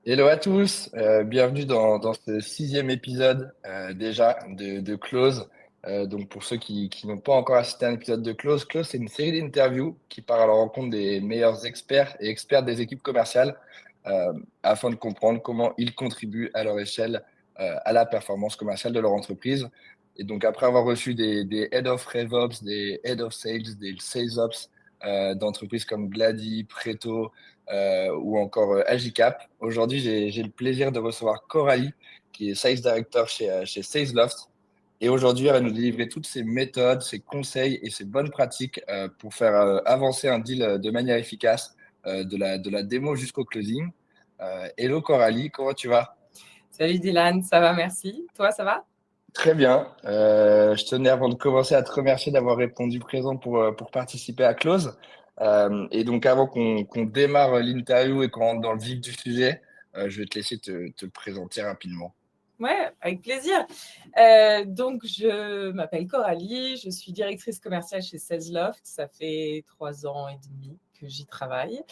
Hello à tous, bienvenue dans ce sixième épisode déjà de Close. Donc pour ceux qui n'ont pas encore assisté à un épisode de Close, Close c'est une série d'interviews qui part à la rencontre des meilleurs experts et expertes des équipes commerciales euh, afin de comprendre comment ils contribuent à leur échelle à la performance commerciale de leur entreprise. Et donc après avoir reçu des Head of RevOps, des Head of Sales, des Sales Ops d'entreprises comme Glady, Preto, ou encore Agicap. Aujourd'hui, j'ai le plaisir de recevoir Coralie, qui est Sales Director chez SalesLoft. Et aujourd'hui, elle va nous délivrer toutes ses méthodes, ses conseils et ses bonnes pratiques pour faire avancer un deal de manière efficace, de la démo jusqu'au closing. Hello Coralie, comment tu vas? Salut Dylan, ça va, merci. Toi, ça va? Très bien. Je tenais avant de commencer à te remercier d'avoir répondu présent pour participer à Close. Et donc avant qu'on démarre l'interview et qu'on rentre dans le vif du sujet, je vais te laisser te présenter rapidement. Ouais, avec plaisir. Donc, je m'appelle Coralie, je suis directrice commerciale chez SalesLoft. Ça fait 3 ans et demi que j'y travaille.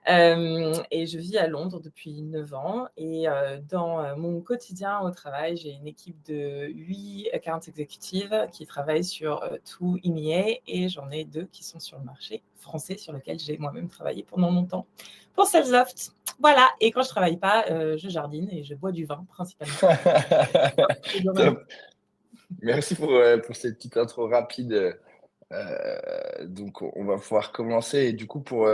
Et je vis à Londres depuis 9 ans. Et dans mon quotidien au travail, j'ai une équipe de 8 account exécutives qui travaillent sur tout EMEA et j'en ai 2 qui sont sur le marché français sur lequel j'ai moi-même travaillé pendant longtemps pour SalesLoft. Voilà, et quand je ne travaille pas, je jardine et je bois du vin principalement. Top. Merci pour cette petite intro rapide. Donc, on va pouvoir commencer. Et du coup, pour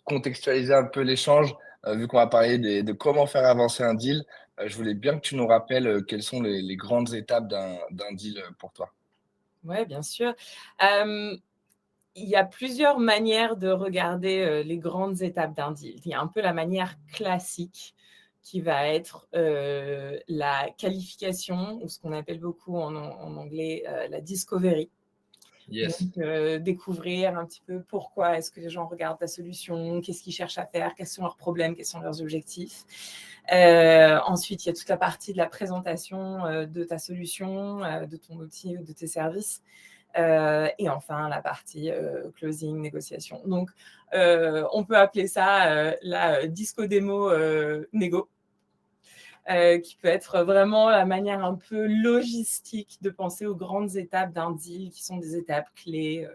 contextualiser un peu l'échange, vu qu'on va parler de comment faire avancer un deal, je voulais bien que tu nous rappelles quelles sont les grandes étapes d'un deal pour toi. Oui, bien sûr. Euh, Il y a plusieurs manières de regarder les grandes étapes d'un deal. Il y a un peu la manière classique qui va être la qualification, ou ce qu'on appelle beaucoup en anglais la discovery. Donc, Yes. découvrir un petit peu pourquoi est-ce que les gens regardent ta solution, qu'est-ce qu'ils cherchent à faire, quels sont leurs problèmes, quels sont leurs objectifs. Ensuite, il y a toute la partie de la présentation de ta solution, de ton outil, de tes services. Et enfin, la partie closing, négociation. Donc, on peut appeler ça la disco démo négo, qui peut être vraiment la manière un peu logistique de penser aux grandes étapes d'un deal, qui sont des étapes clés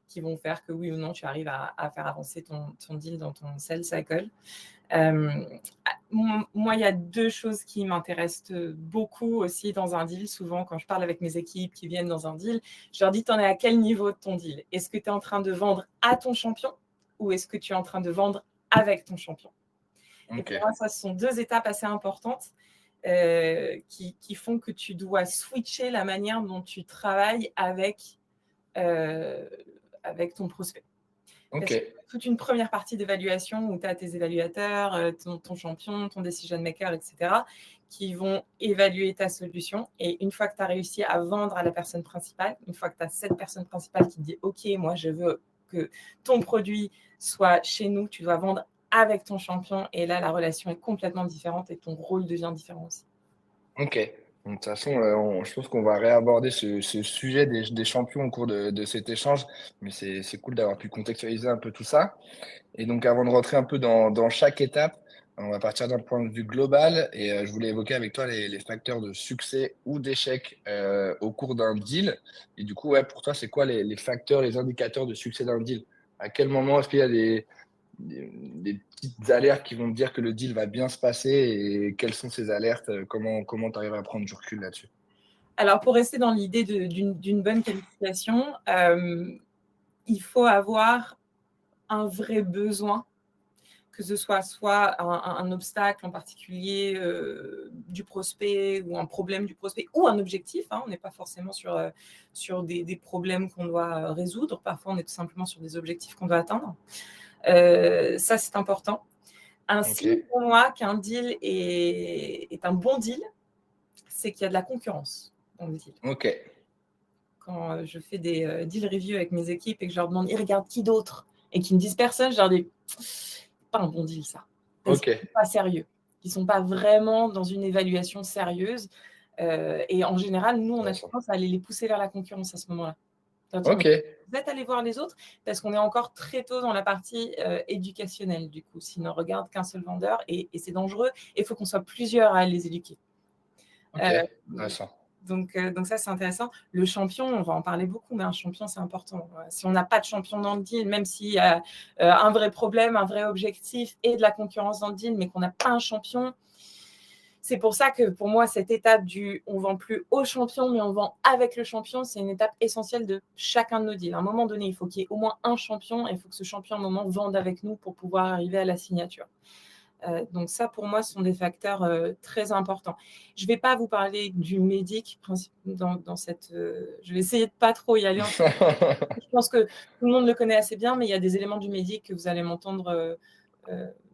qui vont faire que oui ou non, tu arrives à faire avancer ton deal dans ton sales cycle. Euh, Moi, il y a 2 choses qui m'intéressent beaucoup aussi dans un deal. Souvent, quand je parle avec mes équipes qui viennent dans un deal, je leur dis, tu en es à quel niveau de ton deal? Est-ce que tu es en train de vendre à ton champion ou est-ce que tu es en train de vendre avec ton champion? Et Ok. pour moi, ça, ce sont 2 étapes assez importantes qui font que tu dois switcher la manière dont tu travailles euh, avec ton prospect. Ok. Parce que toute une première partie d'évaluation où tu as tes évaluateurs, ton champion, ton decision maker, etc., qui vont évaluer ta solution. Et une fois que tu as réussi à vendre à la personne principale, une fois que tu as cette personne principale qui dit OK, moi je veux que ton produit soit chez nous, tu dois vendre avec ton champion. Et là, la relation est complètement différente et ton rôle devient différent aussi. Ok. Donc, de toute façon, je pense qu'on va réaborder ce sujet des champions au cours de cet échange, mais c'est cool d'avoir pu contextualiser un peu tout ça. Et donc, avant de rentrer un peu dans chaque étape, on va partir d'un point de vue global et je voulais évoquer avec toi les facteurs de succès ou d'échec au cours d'un deal. Et du coup, ouais, pour toi, c'est quoi les facteurs, les indicateurs de succès d'un deal? À quel moment est-ce qu'il y a des petites alertes qui vont te dire que le deal va bien se passer et quelles sont ces alertes? Comment tu arrives à prendre du recul là-dessus? Alors, pour rester dans l'idée d'une bonne qualification, il faut avoir un vrai besoin, que ce soit un obstacle en particulier du prospect ou un problème du prospect ou un objectif. On n'est pas forcément sur des problèmes qu'on doit résoudre. Parfois, on est tout simplement sur des objectifs qu'on doit atteindre. Ça, c'est important. Un Ok, signe pour moi qu'un deal est un bon deal, c'est qu'il y a de la concurrence dans le deal. ok, Quand je fais des deal reviews avec mes équipes et que je leur demande, ils regardent qui d'autre? Et qu'ils me disent personne, je leur dis, pas un bon deal ça. Parce ok. qu'ils ne sont pas sérieux. Ils ne sont pas vraiment dans une évaluation sérieuse. Et en général, nous, on a Intéressant. tendance à aller les pousser vers la concurrence à ce moment-là. Ok. Vous êtes allé voir les autres parce qu'on est encore très tôt dans la partie éducationnelle, du coup. Sinon, on regarde qu'un seul vendeur et c'est dangereux. Et il faut qu'on soit plusieurs à les éduquer. Ok. Intéressant. Donc ça, c'est intéressant. Le champion, on va en parler beaucoup, mais un champion, c'est important. Si on n'a pas de champion dans le deal, même s'il y a un vrai problème, un vrai objectif et de la concurrence dans le deal, mais qu'on n'a pas un champion, c'est pour ça que pour moi, cette étape on vend plus au champion, mais on vend avec le champion, c'est une étape essentielle de chacun de nos deals. À un moment donné, il faut qu'il y ait au moins un champion et il faut que ce champion, à un moment, vende avec nous pour pouvoir arriver à la signature. Donc ça, pour moi, ce sont des facteurs très importants. Je ne vais pas vous parler du médic dans cette... je vais essayer de pas trop y aller. Je pense que tout le monde le connaît assez bien, mais il y a des éléments du médic que vous allez m'entendre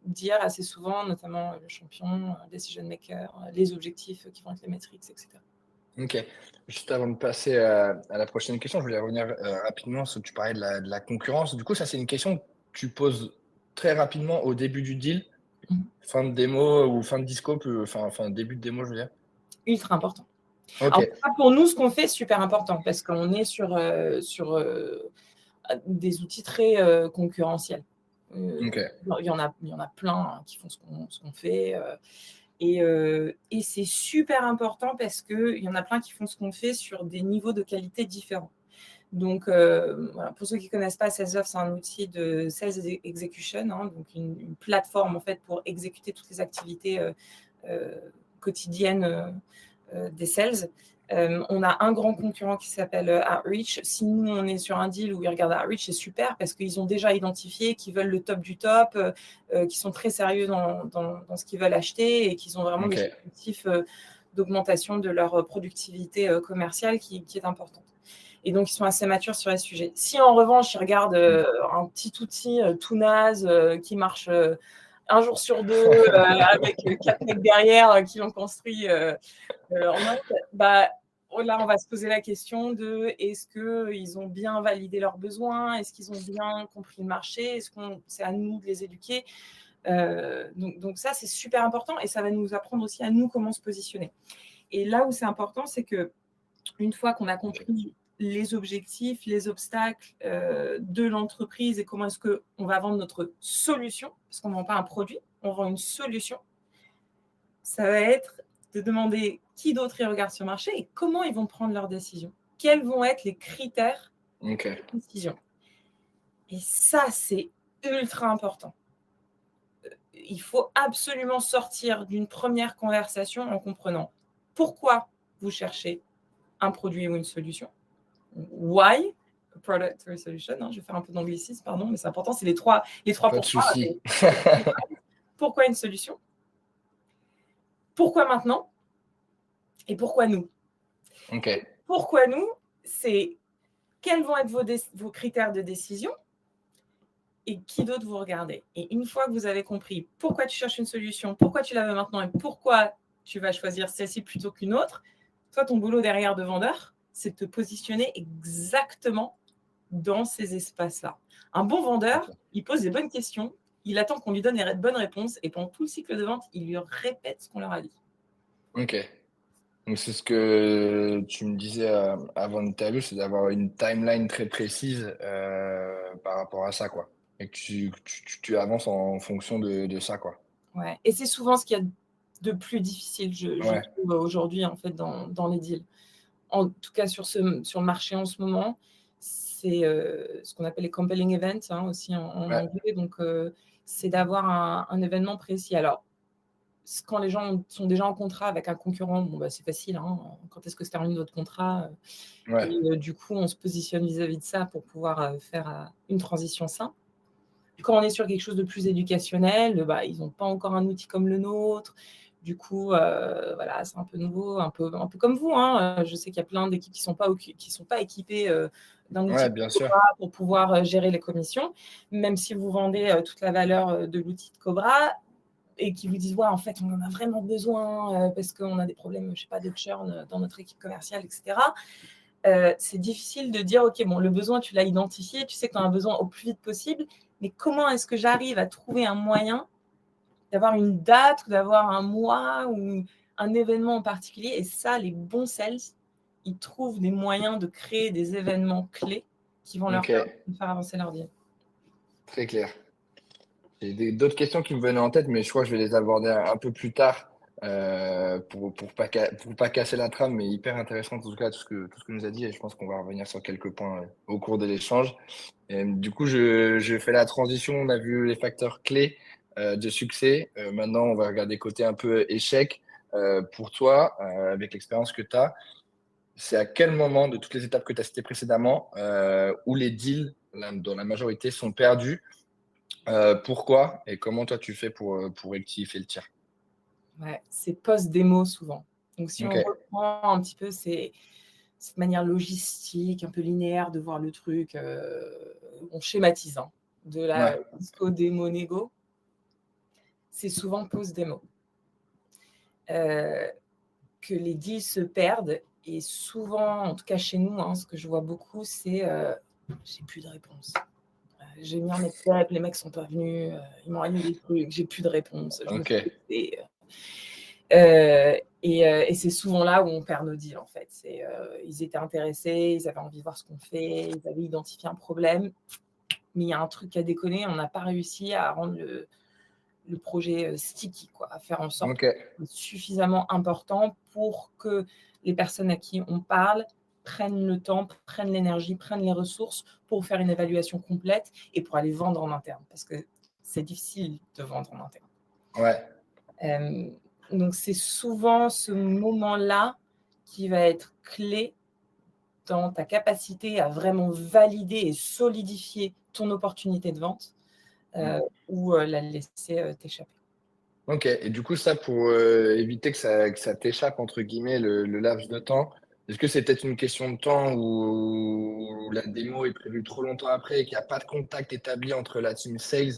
dire assez souvent, notamment le champion, decision maker, les objectifs qui vont être les métriques, etc. Ok. Juste avant de passer à la prochaine question, je voulais revenir rapidement sur tu parlais de la concurrence. Du coup, ça, c'est une question que tu poses très rapidement au début du deal, fin de démo ou fin de disco, enfin début de démo, je veux dire. Ultra important. Ok. Alors, pour nous, ce qu'on fait, c'est super important parce qu'on est sur des outils très concurrentiels. Ok. Il y en a plein qui font ce qu'on fait. Et c'est super important parce qu'il y en a plein qui font ce qu'on fait sur des niveaux de qualité différents. Donc, voilà, pour ceux qui ne connaissent pas, SalesLove, c'est un outil de sales execution, hein, donc une plateforme en fait, pour exécuter toutes les activités quotidiennes des sales. On a un grand concurrent qui s'appelle Outreach. Si nous, on est sur un deal où ils regardent Outreach, c'est super parce qu'ils ont déjà identifié qu'ils veulent le top du top, qu'ils sont très sérieux dans ce qu'ils veulent acheter et qu'ils ont vraiment des objectifs d'augmentation de leur productivité commerciale qui est importante. Et donc, ils sont assez matures sur les sujets. Si, en revanche, ils regardent un petit outil tout naze qui marche un jour sur deux avec 4 mecs derrière qui l'ont construit en Inde, là, on va se poser la question de est-ce qu'ils ont bien validé leurs besoins? Est-ce qu'ils ont bien compris le marché? Est-ce que c'est à nous de les éduquer? Donc ça, c'est super important et ça va nous apprendre aussi à nous comment se positionner. Et là où c'est important, c'est qu'une fois qu'on a compris les objectifs, les obstacles de l'entreprise et comment est-ce qu'on va vendre notre solution, parce qu'on ne vend pas un produit, on vend une solution, ça va être de demander qui d'autre ils regardent sur le marché et comment ils vont prendre leurs décisions. Quels vont être les critères de décision. Et ça, c'est ultra important. Il faut absolument sortir d'une première conversation en comprenant pourquoi vous cherchez un produit ou une solution. Why, a product or a solution. Je vais faire un peu d'anglicisme, pardon, mais c'est important. C'est les trois Pas de souci. Pourquoi une solution? Pourquoi maintenant? Et pourquoi nous? Pourquoi nous? C'est quels vont être vos critères de décision et qui d'autre vous regardez. Et une fois que vous avez compris pourquoi tu cherches une solution, pourquoi tu la veux maintenant et pourquoi tu vas choisir celle-ci plutôt qu'une autre, toi, ton boulot derrière de vendeur, c'est de te positionner exactement dans ces espaces-là. Un bon vendeur, il pose des bonnes questions, il attend qu'on lui donne les bonnes réponses et pendant tout le cycle de vente, il lui répète ce qu'on leur a dit. Ok. Donc, c'est ce que tu me disais avant l'interview, c'est d'avoir une timeline très précise par rapport à ça, quoi. Et que tu avances en fonction de ça, quoi. Ouais. Et c'est souvent ce qu'il y a de plus difficile, je trouve, aujourd'hui, en fait, dans les deals. En tout cas, sur le marché en ce moment, c'est ce qu'on appelle les compelling events, aussi en anglais. Donc, c'est d'avoir un événement précis. Alors, quand les gens sont déjà en contrat avec un concurrent, c'est facile. Quand est-ce que se termine votre contrat? Et du coup, on se positionne vis-à-vis de ça pour pouvoir faire une transition simple. Quand on est sur quelque chose de plus éducationnel, ils n'ont pas encore un outil comme le nôtre. Du coup, voilà, c'est un peu nouveau, un peu comme vous. Je sais qu'il y a plein d'équipes qui sont pas équipées d'un outil bien sûr. Cobra pour pouvoir gérer les commissions. Même si vous vendez toute la valeur de l'outil de Cobra et qui vous disent, ouais, en fait, on en a vraiment besoin parce qu'on a des problèmes, je sais pas, de churn dans notre équipe commerciale, etc. C'est difficile de dire, OK, bon, le besoin, tu l'as identifié, tu sais que tu en as besoin au plus vite possible, mais comment est-ce que j'arrive à trouver un moyen d'avoir une date, ou d'avoir un mois ou un événement en particulier? Et ça, les bons sales, ils trouvent des moyens de créer des événements clés qui vont leur Ok, permettre de faire avancer leur deal. très clair. J'ai d'autres questions qui me venaient en tête, mais je crois que je vais les aborder un peu plus tard pour pas casser la trame, mais hyper intéressant en tout cas tout ce que nous a dit et je pense qu'on va revenir sur quelques points au cours de l'échange. Du coup, je fais la transition. On a vu les facteurs clés de succès. Maintenant, on va regarder côté un peu échec. Pour toi, avec l'expérience que tu as, c'est à quel moment de toutes les étapes que tu as citées précédemment où les deals, dans la majorité, sont perdus? Pourquoi et comment toi tu fais pour rectifier le tir? Ouais, c'est post-démo souvent. Donc, si Ok, on reprend un petit peu cette manière logistique, un peu linéaire de voir le truc, on schématise, hein, de la ouais, disco démo négo, c'est souvent post-démo. Que les deals se perdent et souvent, en tout cas chez nous, hein, ce que je vois beaucoup, c'est j'ai plus de réponse. J'ai mis en step, les mecs sont pas venus, ils m'ont annulé des trucs, j'ai plus de réponse, je me ok, fais tester. Et c'est souvent là où on perd nos deals en fait. Ils étaient intéressés, ils avaient envie de voir ce qu'on fait, ils avaient identifié un problème, mais il y a un truc qui a déconné, on n'a pas réussi à rendre le projet sticky, quoi, à faire en sorte ok, que ce soit suffisamment important pour que les personnes à qui on parle prennent le temps, prennent l'énergie, prennent les ressources pour faire une évaluation complète et pour aller vendre en interne, parce que c'est difficile de vendre en interne. ouais, Donc, c'est souvent ce moment-là qui va être clé dans ta capacité à vraiment valider et solidifier ton opportunité de vente mm, ou la laisser t'échapper. ok. Et du coup, ça pour éviter que ça t'échappe entre guillemets le laps de temps, est-ce que c'est peut-être une question de temps où la démo est prévue trop longtemps après et qu'il n'y a pas de contact établi entre la team sales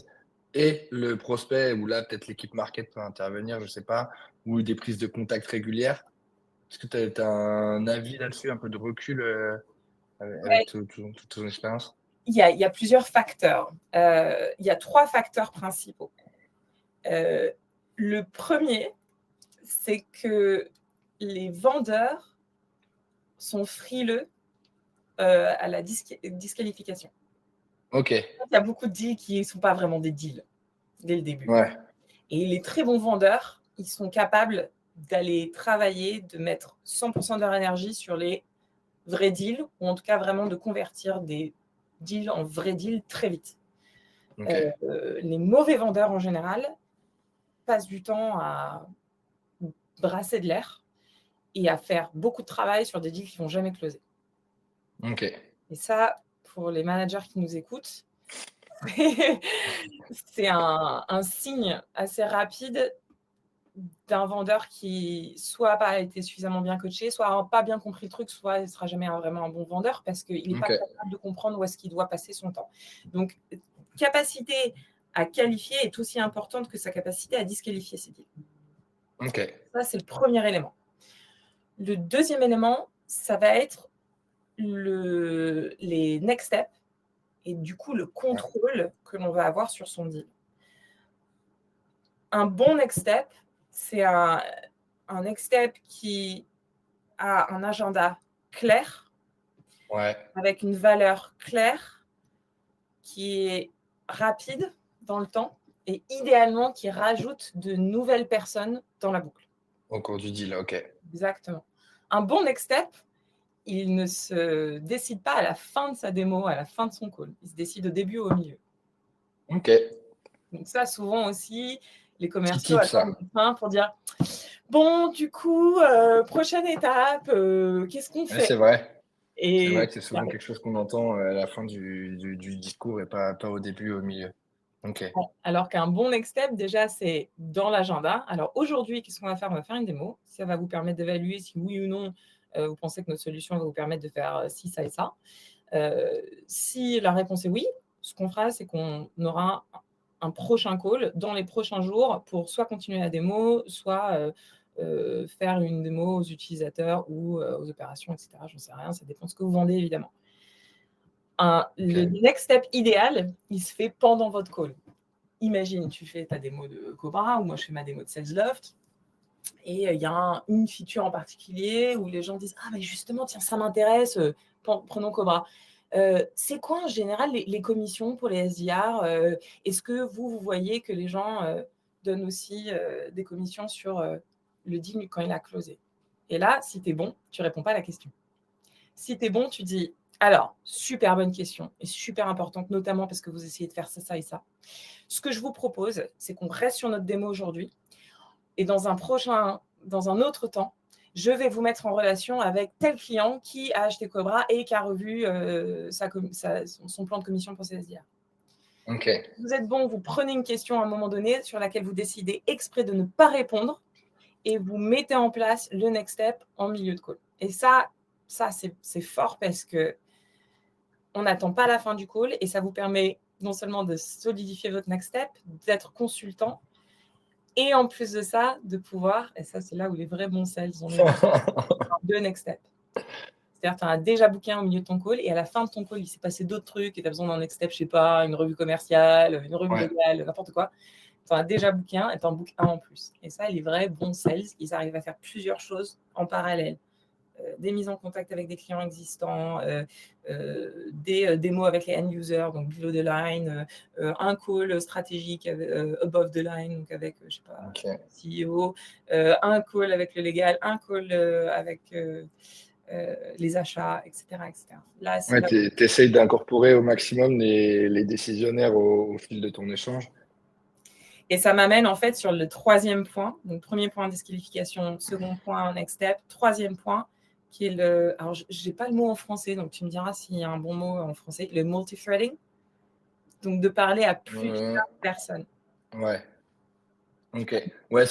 et le prospect, ou là peut-être l'équipe market peut intervenir, je sais pas, ou des prises de contact régulières? Est-ce que tu as un avis là-dessus, un peu de recul avec Ouais, toute ton expérience? il y a plusieurs facteurs. Il y a 3 facteurs principaux. Euh, le premier, c'est que les vendeurs sont frileux à la disqualification. Ok, Il y a beaucoup de deals qui ne sont pas vraiment des deals dès le début. ouais, Et les très bons vendeurs, ils sont capables d'aller travailler, de mettre 100% de leur énergie sur les vrais deals, ou en tout cas vraiment de convertir des deals en vrais deals très vite. ok, Les mauvais vendeurs en général passent du temps à brasser de l'air et à faire beaucoup de travail sur des deals qui ne vont jamais closer. ok, Et ça, pour les managers qui nous écoutent, c'est un signe assez rapide d'un vendeur qui soit n'a pas été suffisamment bien coaché, soit n'a pas bien compris le truc, soit il ne sera jamais vraiment un bon vendeur parce qu'il n'est pas ok, capable de comprendre où est-ce qu'il doit passer son temps. Donc, capacité à qualifier est aussi importante que sa capacité à disqualifier ses deals. ok, Ça, c'est le premier élément. Le deuxième élément, ça va être les next steps et du coup le ouais, contrôle que l'on va avoir sur son deal. Un bon next step, c'est un next step qui a un agenda clair, ouais, avec une valeur claire, qui est rapide dans le temps et idéalement qui rajoute de nouvelles personnes dans la boucle. au cours du deal, ok, Exactement. Un bon next step, il ne se décide pas à la fin de sa démo, à la fin de son call. Il se décide au début ou au milieu. ok, Donc ça, souvent aussi, les petit commerciaux tip attendent ça, la fin pour dire bon, du coup, prochaine étape, qu'est-ce qu'on ouais, fait? c'est vrai Et que c'est souvent quelque chose qu'on entend à la fin du discours et pas au début, au milieu. Ok, alors qu'un bon next step, déjà, c'est dans l'agenda. Alors aujourd'hui, qu'est-ce qu'on va faire? On va faire une démo. Ça va vous permettre d'évaluer si oui ou non vous pensez que notre solution va vous permettre de faire ci, ça et ça. Si la réponse est oui, ce qu'on fera, c'est qu'on aura un prochain call dans les prochains jours pour soit continuer la démo, soit faire une démo aux utilisateurs ou aux opérations, etc. J'en sais rien, ça dépend de ce que vous vendez, évidemment. Le ok, next step idéal, il se fait pendant votre call. Imagine, tu fais ta démo de Cobra ou moi je fais ma démo de SalesLoft. Et il y a une feature en particulier où les gens disent « Ah, mais justement, tiens, ça m'intéresse, prenons Cobra. C'est quoi en général les commissions pour les SDR? Est-ce que vous voyez que les gens donnent aussi des commissions sur le deal quand il a closé ?» Et là, si tu es bon, tu ne réponds pas à la question. Si tu es bon, tu dis « Alors, super bonne question et super importante, notamment parce que vous essayez de faire ça, ça et ça. Ce que je vous propose, c'est qu'on reste sur notre démo aujourd'hui. Et dans un autre temps, je vais vous mettre en relation avec tel client qui a acheté Cobra et qui a revu son plan de commission pour ses SDR. » Ok. Vous êtes bon, vous prenez une question à un moment donné sur laquelle vous décidez exprès de ne pas répondre et vous mettez en place le next step en milieu de call. Et ça c'est fort parce qu'on n'attend pas la fin du call et ça vous permet non seulement de solidifier votre next step, d'être consultant, et en plus de ça, de pouvoir, et ça, c'est là où les vrais bons sales ont les deux next steps. C'est-à-dire que tu as déjà booké au milieu de ton call et à la fin de ton call, il s'est passé d'autres trucs et tu as besoin d'un next step, je sais pas, une revue commerciale, une revue légale, n'importe quoi. Tu en as déjà booké un et tu en bookes un en plus. Et ça, les vrais bons sales, ils arrivent à faire plusieurs choses en parallèle. Des mises en contact avec des clients existants, des démos avec les end-users, donc below the line, un call stratégique above the line, donc avec, je sais pas, le CEO, un call avec le légal, un call avec les achats, etc. etc. Là, Tu essayes d'incorporer au maximum les décisionnaires au fil de ton échange. Et ça m'amène en fait sur le troisième point. Donc, premier point, disqualification. Second point, next step. Troisième point, qui est le... Alors, je n'ai pas le mot en français, donc tu me diras s'il y a un bon mot en français. Le multi-threading. Donc, de parler à plusieurs personnes. Ouais. Ok. Ouais,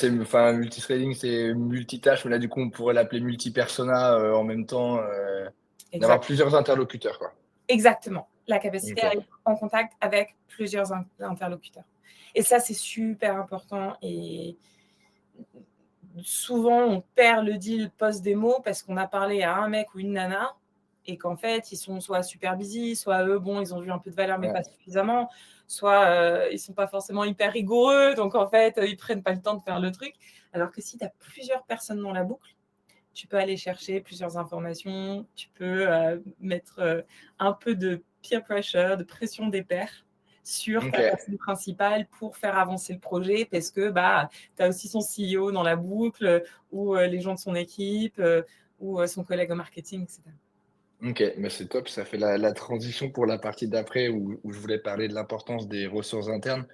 multithreading, c'est multitâche, mais là, du coup, on pourrait l'appeler multi-persona en même temps, d'avoir plusieurs interlocuteurs, quoi. Exactement. La capacité à être en contact avec plusieurs interlocuteurs. Et ça, c'est super important. Et souvent, on perd le deal post-démo parce qu'on a parlé à un mec ou une nana et qu'en fait, ils sont soit super busy, soit eux, bon, ils ont vu un peu de valeur, mais pas suffisamment, soit ils ne sont pas forcément hyper rigoureux, donc en fait, ils ne prennent pas le temps de faire le truc. Alors que si tu as plusieurs personnes dans la boucle, tu peux aller chercher plusieurs informations, tu peux mettre un peu de peer pressure, de pression des pairs sur ta personne principale pour faire avancer le projet parce que tu as aussi son CEO dans la boucle ou les gens de son équipe ou son collègue au marketing, etc. Ok, mais c'est top, ça fait la transition pour la partie d'après où je voulais parler de l'importance des ressources internes.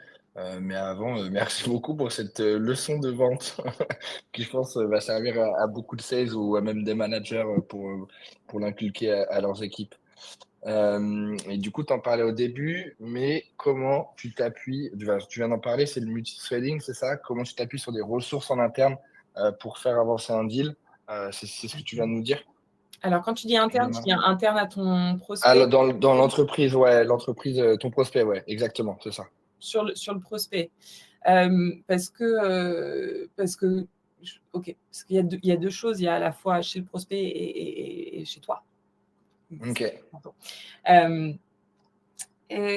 Mais avant, merci beaucoup pour cette leçon de vente qui, je pense, va servir à beaucoup de sales ou à même des managers pour l'inculquer à leurs équipes. Et du coup, tu en parlais au début, mais comment tu t'appuies, tu viens d'en parler, c'est le multi-threading, c'est ça? Comment tu t'appuies sur des ressources en interne pour faire avancer un deal? C'est ce que tu viens de nous dire? Alors, quand tu dis interne, tu dis interne à ton prospect? Dans l'entreprise, ouais, l'entreprise, ton prospect, ouais, exactement, c'est ça. Sur le prospect. Parce qu'il y a deux choses, il y a à la fois chez le prospect et chez toi. Ok.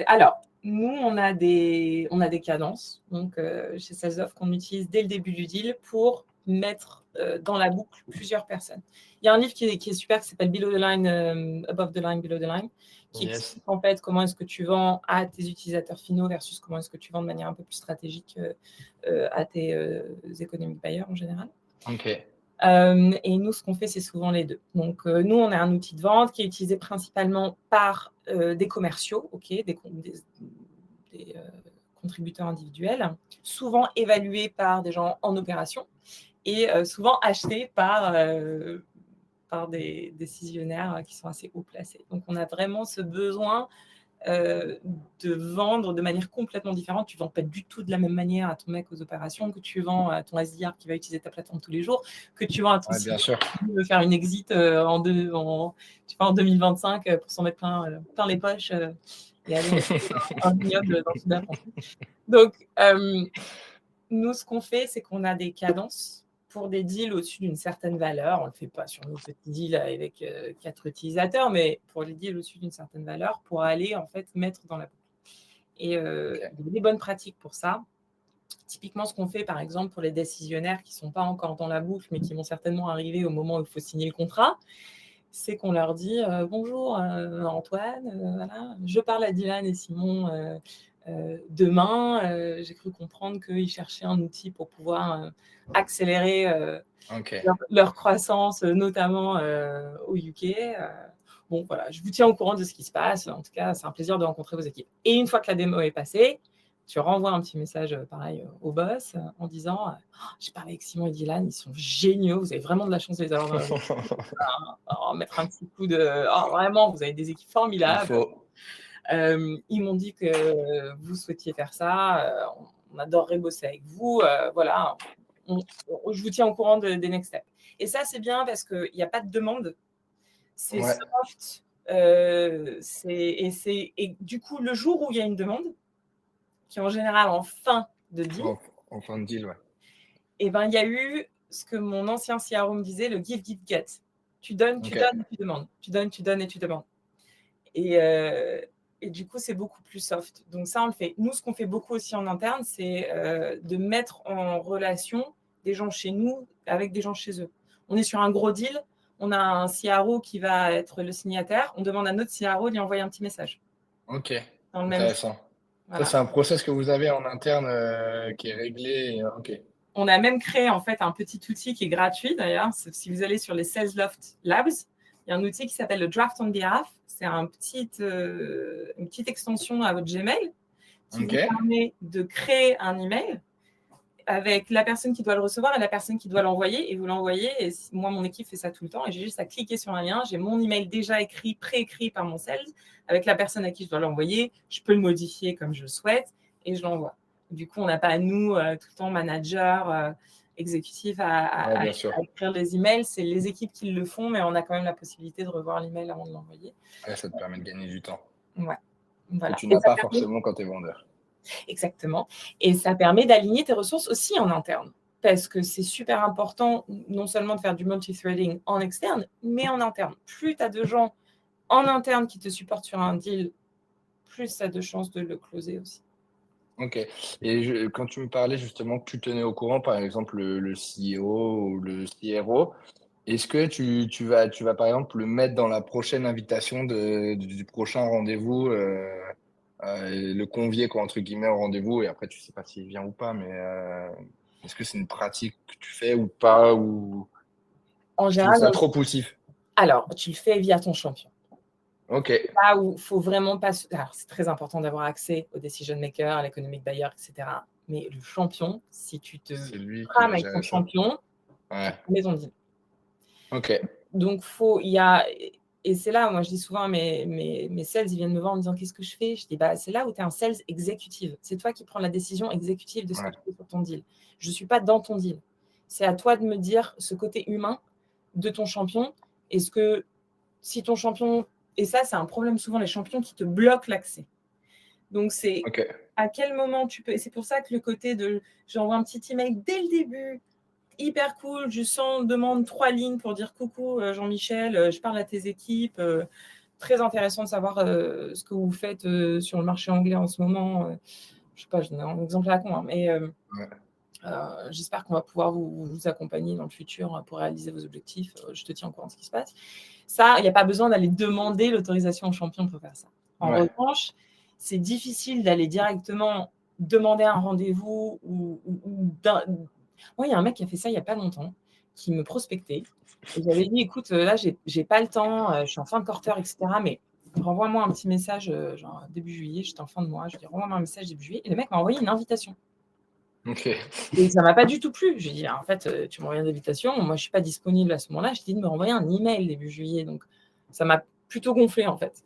Alors, nous, on a des cadences, donc chez SalesOff, qu'on utilise dès le début du deal pour mettre dans la boucle plusieurs personnes. Il y a un livre qui est super qui s'appelle Below the Line, Above the Line, Below the Line, qui explique en fait comment est-ce que tu vends à tes utilisateurs finaux versus comment est-ce que tu vends de manière un peu plus stratégique à tes economic buyers en général. Ok. Et nous, ce qu'on fait, c'est souvent les deux. Donc, nous, on a un outil de vente qui est utilisé principalement par des commerciaux, des contributeurs individuels, souvent évalués par des gens en opération et souvent achetés par des décisionnaires qui sont assez haut placés. Donc, on a vraiment ce besoin de vendre de manière complètement différente. Tu ne vends pas du tout de la même manière à ton mec aux opérations que tu vends à ton SDR qui va utiliser ta plateforme tous les jours, que tu vends à ton bien sûr. qui veut faire une exit en 2025 pour s'en mettre plein les poches et aller un vignoble dans le sud de la France. Donc, nous, ce qu'on fait, c'est qu'on a des cadences pour des deals au-dessus d'une certaine valeur. On ne le fait pas sur nos petits deals avec 4 utilisateurs, mais pour les deals au-dessus d'une certaine valeur, pour aller en fait mettre dans la boucle. Et il y a des bonnes pratiques pour ça. Typiquement, ce qu'on fait, par exemple, pour les décisionnaires qui ne sont pas encore dans la boucle, mais qui vont certainement arriver au moment où il faut signer le contrat, c'est qu'on leur dit bonjour Antoine, voilà, je parle à Dylan et Simon demain. J'ai cru comprendre qu'ils cherchaient un outil pour pouvoir accélérer leur croissance, notamment au UK. Bon, voilà, je vous tiens au courant de ce qui se passe. En tout cas, c'est un plaisir de rencontrer vos équipes. Et une fois que la démo est passée, tu renvoies un petit message pareil au boss en disant j'ai parlé avec Simon et Dylan, ils sont géniaux, vous avez vraiment de la chance de les avoir dans la mettre un petit coup de vraiment, vous avez des équipes formidables. Ils m'ont dit que vous souhaitiez faire ça, on adorerait bosser avec vous, voilà, je vous tiens au courant des next steps. Et ça, c'est bien parce qu'il n'y a pas de demande, c'est soft, et du coup, le jour où il y a une demande, qui est en général en fin de deal, en fin de deal, ouais. Et ben, il y a eu ce que mon ancien CRO me disait, le give, give, get. Tu donnes, tu donnes, tu demandes. Tu donnes, tu donnes et tu demandes. Et du coup, c'est beaucoup plus soft. Donc ça, on le fait. Nous, ce qu'on fait beaucoup aussi en interne, c'est de mettre en relation des gens chez nous avec des gens chez eux. On est sur un gros deal, on a un CRO qui va être le signataire, on demande à notre CRO de lui envoyer un petit message. Ok, Dans le même intéressant. voilà. Ça, c'est un process que vous avez en interne qui est réglé. Ok. On a même créé en fait un petit outil qui est gratuit d'ailleurs. Si vous allez sur les Salesloft Labs, il y a un outil qui s'appelle le Draft on Behalf. C'est une petite extension à votre Gmail qui vous permet de créer un email avec la personne qui doit le recevoir et la personne qui doit l'envoyer. Et vous l'envoyez. Et moi, mon équipe fait ça tout le temps. Et j'ai juste à cliquer sur un lien. J'ai mon email déjà écrit, préécrit par mon sales avec la personne à qui je dois l'envoyer. Je peux le modifier comme je le souhaite et je l'envoie. Du coup, on n'a pas à nous, tout le temps, manager, exécutif, à écrire les emails. C'est les équipes qui le font, mais on a quand même la possibilité de revoir l'email avant de l'envoyer. Ouais, ça te permet de gagner du temps. Ouais. Voilà. Que tu n'as pas forcément quand tu es vendeur. Exactement. Et ça permet d'aligner tes ressources aussi en interne. Parce que c'est super important, non seulement de faire du multi-threading en externe, mais en interne. Plus tu as de gens en interne qui te supportent sur un deal, plus tu as de chances de le closer aussi. Ok. Et quand tu me parlais justement que tu tenais au courant, par exemple, le CEO ou le CRO, est-ce que tu vas par exemple le mettre dans la prochaine invitation du prochain rendez-vous, le convier quoi, entre guillemets au rendez-vous, et après tu sais pas s'il vient ou pas, mais est-ce que c'est une pratique que tu fais ou pas, ou en tu trouves général, ça trop poussif? Alors, tu le fais via ton champion. Ok. Là où il faut vraiment pas. Alors, c'est très important d'avoir accès aux decision makers, à l'economic buyer, etc. Mais le champion, si tu te crames avec ton champion, tu mets ton deal. Ok. Donc, et c'est là, moi je dis souvent, mes sales, ils viennent me voir en me disant qu'est-ce que je fais. Je dis, c'est là où tu es un sales exécutive. C'est toi qui prends la décision exécutive de ce que tu fais sur ton deal. Je ne suis pas dans ton deal. C'est à toi de me dire ce côté humain de ton champion. Est-ce que si ton champion, et ça, c'est un problème souvent, les champions qui te bloquent l'accès. Donc, c'est à quel moment tu peux. Et c'est pour ça que le côté de j'envoie un petit email dès le début, hyper cool, je sens, demande 3 lignes pour dire coucou Jean-Michel, je parle à tes équipes, très intéressant de savoir ce que vous faites sur le marché anglais en ce moment. Je sais pas, je donne un exemple à la con, hein, mais j'espère qu'on va pouvoir vous accompagner dans le futur pour réaliser vos objectifs. Je te tiens au courant de ce qui se passe. Ça, il n'y a pas besoin d'aller demander l'autorisation au champion pour faire ça. En revanche, c'est difficile d'aller directement demander un rendez-vous Moi, il y a un mec qui a fait ça il n'y a pas longtemps, qui me prospectait. Et j'avais dit, écoute, là, j'ai pas le temps, je suis en fin de quarter, etc. Mais renvoie-moi un petit message, genre début juillet, j'étais en fin de mois. Je lui ai dit, renvoie-moi un message début juillet. Et le mec m'a envoyé une invitation. Et ça m'a pas du tout plu. Je lui ai dit, en fait, tu m'envoies une invitation. Moi, je suis pas disponible à ce moment-là. Je t'ai dit de me renvoyer un email début juillet. Donc, ça m'a plutôt gonflé, en fait.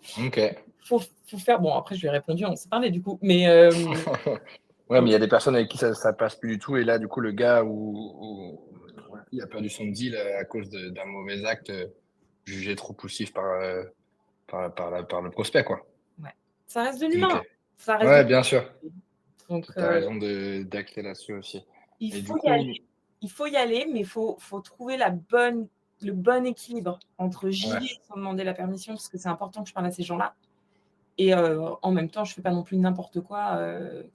Faut faire. Bon, après, je lui ai répondu, on s'est parlé du coup. Mais. Ouais, mais il y a des personnes avec qui ça passe plus du tout. Et là, du coup, le gars il a perdu son deal à cause d'un mauvais acte jugé trop poussif par le prospect, quoi. Ouais. Ça reste de l'humain. Ouais, bien sûr. Donc, tu as raison d'acter là-dessus aussi. Il faut y aller, mais il faut trouver le bon équilibre entre j'y vais sans demander la permission, parce que c'est important que je parle à ces gens-là. Et en même temps, je ne fais pas non plus n'importe quoi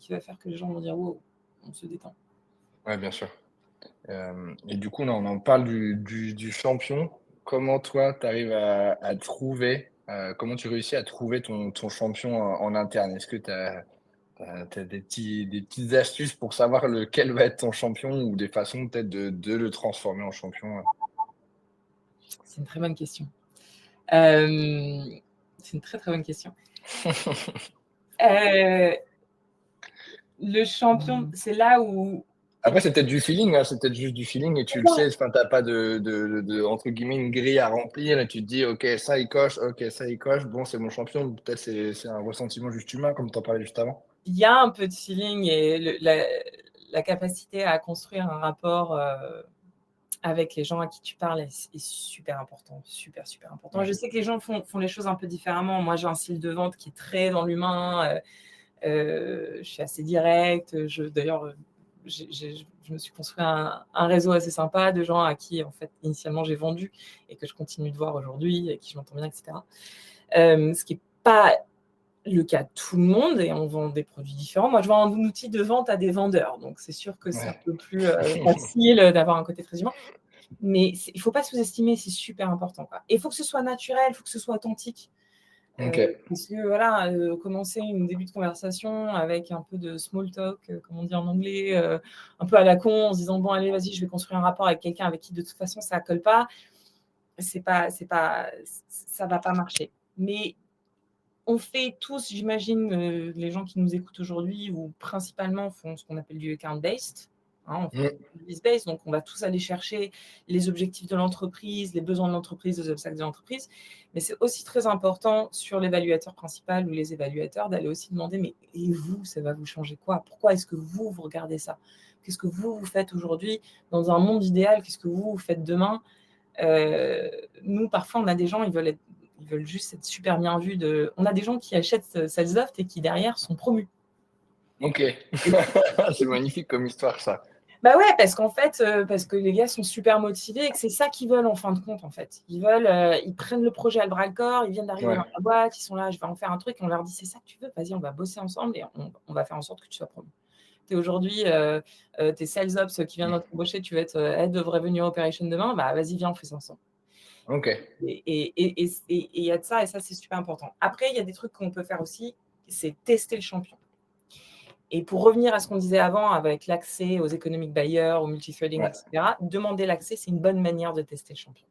qui va faire que les gens vont dire wow. on se détend. Ouais, bien sûr. Et du coup, là, on en parle du champion. Comment toi, tu arrives à trouver, comment tu réussis à trouver ton champion en interne? Est-ce que tu as des petites astuces pour savoir lequel va être ton champion ou des façons peut-être de le transformer en champion? C'est une très bonne question. C'est une très, très bonne question. Heu, le champion, c'est là où Après, c'est peut-être du feeling, hein, c'est peut-être juste du feeling et tu le sais, enfin, tu pas de entre guillemets, «une grille» à remplir et tu te dis: «OK, ça il coche, OK, ça il coche, bon, c'est mon champion». Ou peut-être c'est un ressentiment juste humain comme tu en parlais juste avant? il y a un peu de feeling et la capacité à construire un rapport, avec les gens à qui tu parles est super important, super, super important. Ouais. Je sais que les gens font les choses un peu différemment. Moi, j'ai un style de vente qui est très dans l'humain, je suis assez directe, d'ailleurs, je me suis construit un réseau assez sympa de gens à qui, en fait, initialement, j'ai vendu et que je continue de voir aujourd'hui, avec qui je m'entends bien, et cetera. Ce qui est pas le cas de tout le monde et on vend des produits différents. Moi, je vends un outil de vente à des vendeurs, donc c'est sûr que c'est un Ouais. peu plus, facile, d'avoir un côté très humain. Mais il ne faut pas sous-estimer, c'est super important, quoi. Et il faut que ce soit naturel, il faut que ce soit authentique. OK. Parce que voilà, commencer une début de conversation avec un peu de small talk, comme on dit en anglais, un peu à la con, en se disant: «Bon allez, vas-y, je vais construire un rapport avec quelqu'un avec qui de toute façon ça colle pas», ça va pas marcher. Mais on fait tous, j'imagine, les gens qui nous écoutent aujourd'hui ou principalement font ce qu'on appelle du account based, hein, on fait Mmh. du business based, donc on va tous aller chercher les objectifs de l'entreprise, les besoins de l'entreprise, les obstacles de l'entreprise. Mais c'est aussi très important sur l'évaluateur principal ou les évaluateurs d'aller aussi demander: «Mais et vous, ça va vous changer quoi? Pourquoi est-ce que vous, vous regardez ça? Qu'est-ce que vous, vous faites aujourd'hui? Dans un monde idéal, qu'est-ce que vous, vous faites demain?» Nous, parfois, on a des gens, ils veulent juste être super bien vus. On a des gens qui achètent Salesloft et qui, derrière, sont promus. OK. Et C'est magnifique comme histoire ça. bah, ouais, parce qu'en fait, parce que les gars sont super motivés et que c'est ça qu'ils veulent en fin de compte, en fait. Ils prennent le projet à le bras-le-corps, ils viennent d'arriver Ouais. dans la boîte, ils sont là: «Je vais en faire un truc», on leur dit: «C'est ça que tu veux? Vas-y, on va bosser ensemble et on va faire en sorte que tu sois promu». Tu es aujourd'hui, tu es sales ops qui vient d'être embauché, tu veux être, head of revenue operation demain, bah, vas-y, viens, on fait ça ensemble. OK. Et il y a de ça et ça, c'est super important. Après, il y a des trucs qu'on peut faire aussi, c'est tester le champion. Et pour revenir à ce qu'on disait avant avec l'accès aux economic buyers, au multithreading, et Ouais. cetera, demander l'accès, c'est une bonne manière de tester le champion.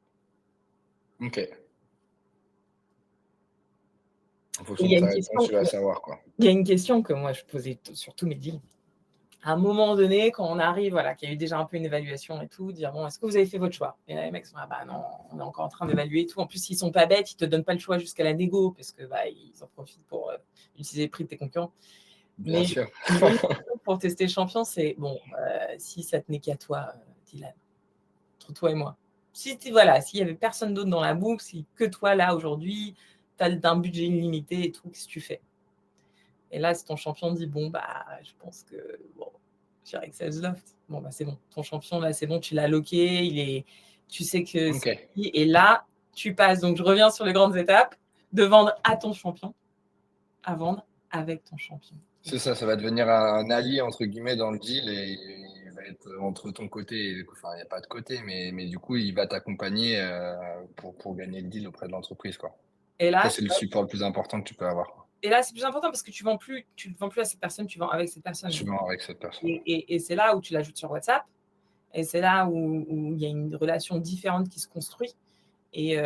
OK. En Et fonction de sa réponse, tu vas savoir, quoi. il y a une question que moi je posais sur tous mes deals. À un moment donné, quand on arrive, voilà, qu'il y a eu déjà un peu une évaluation et tout, dire: «Bon, est-ce que vous avez fait votre choix?» Et là, les mecs sont: «Ah bah non, on est encore en train d'évaluer et tout». En plus, ils sont pas bêtes, ils te donnent pas le choix jusqu'à la négo parce que, bah, ils en profitent pour, utiliser les prix de tes concurrents. Bien Mais sûr. une bonne question pour tester le champion, c'est: «Bon, si ça tenait qu'à toi, Dylan, entre toi et moi, si tu voilà, s'il y avait personne d'autre dans la boucle, si que toi là aujourd'hui, tu as un budget illimité et tout, qu'est-ce que tu fais?» Et là, si ton champion dit: «Bon, bah, je pense que, bon, j'irai avec Salesloft». Bon, bah, c'est bon. Ton champion, là, c'est bon, tu l'as locké, tu sais que c'est OK. lui et là, tu passes donc je reviens sur les grandes étapes, de vendre à ton champion, à vendre avec ton champion. C'est ça, ça va devenir un «allié» entre guillemets dans le deal et il va être entre ton côté et enfin, il y a pas de côté, mais du coup, il va t'accompagner, pour gagner le deal auprès de l'entreprise, quoi. Et Ça, là, c'est le support le plus important que tu peux avoir, quoi. c'est plus important parce que tu ne vends plus à cette personne, tu vends avec cette personne. Souvent avec cette personne. Et c'est là où tu l'ajoutes sur WhatsApp et c'est là où il y a une relation différente qui se construit et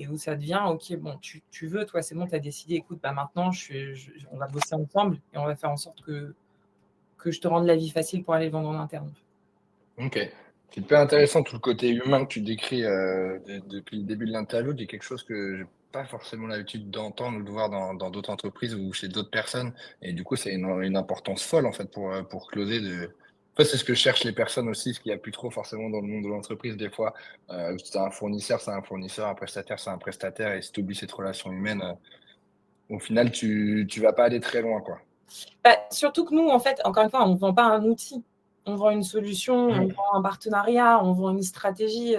où ça devient: «OK, bon, tu veux, toi, c'est bon, tu as décidé, écoute, bah, maintenant, on va bosser ensemble et on va faire en sorte que je te rende la vie facile pour aller le vendre en interne». OK. C'est hyper intéressant tout le côté humain que tu décris, depuis le début de l'interview. C'est quelque chose que j'ai pas forcément l'habitude d'entendre ou de voir dans d'autres entreprises ou chez d'autres personnes et du coup, c'est une importance folle, en fait, pour closer de en fait, c'est ce que cherchent les personnes aussi, ce qu'il y a plus trop forcément dans le monde de l'entreprise des fois. C'est un fournisseur, c'est un fournisseur, un prestataire, c'est un prestataire et si tu oublies cette relation humaine, au final, tu vas pas aller très loin, quoi. Bah, surtout que nous, en fait, encore une fois, on ne vend pas un outil. On vend une solution, on Mmh. vend un partenariat, on vend une stratégie,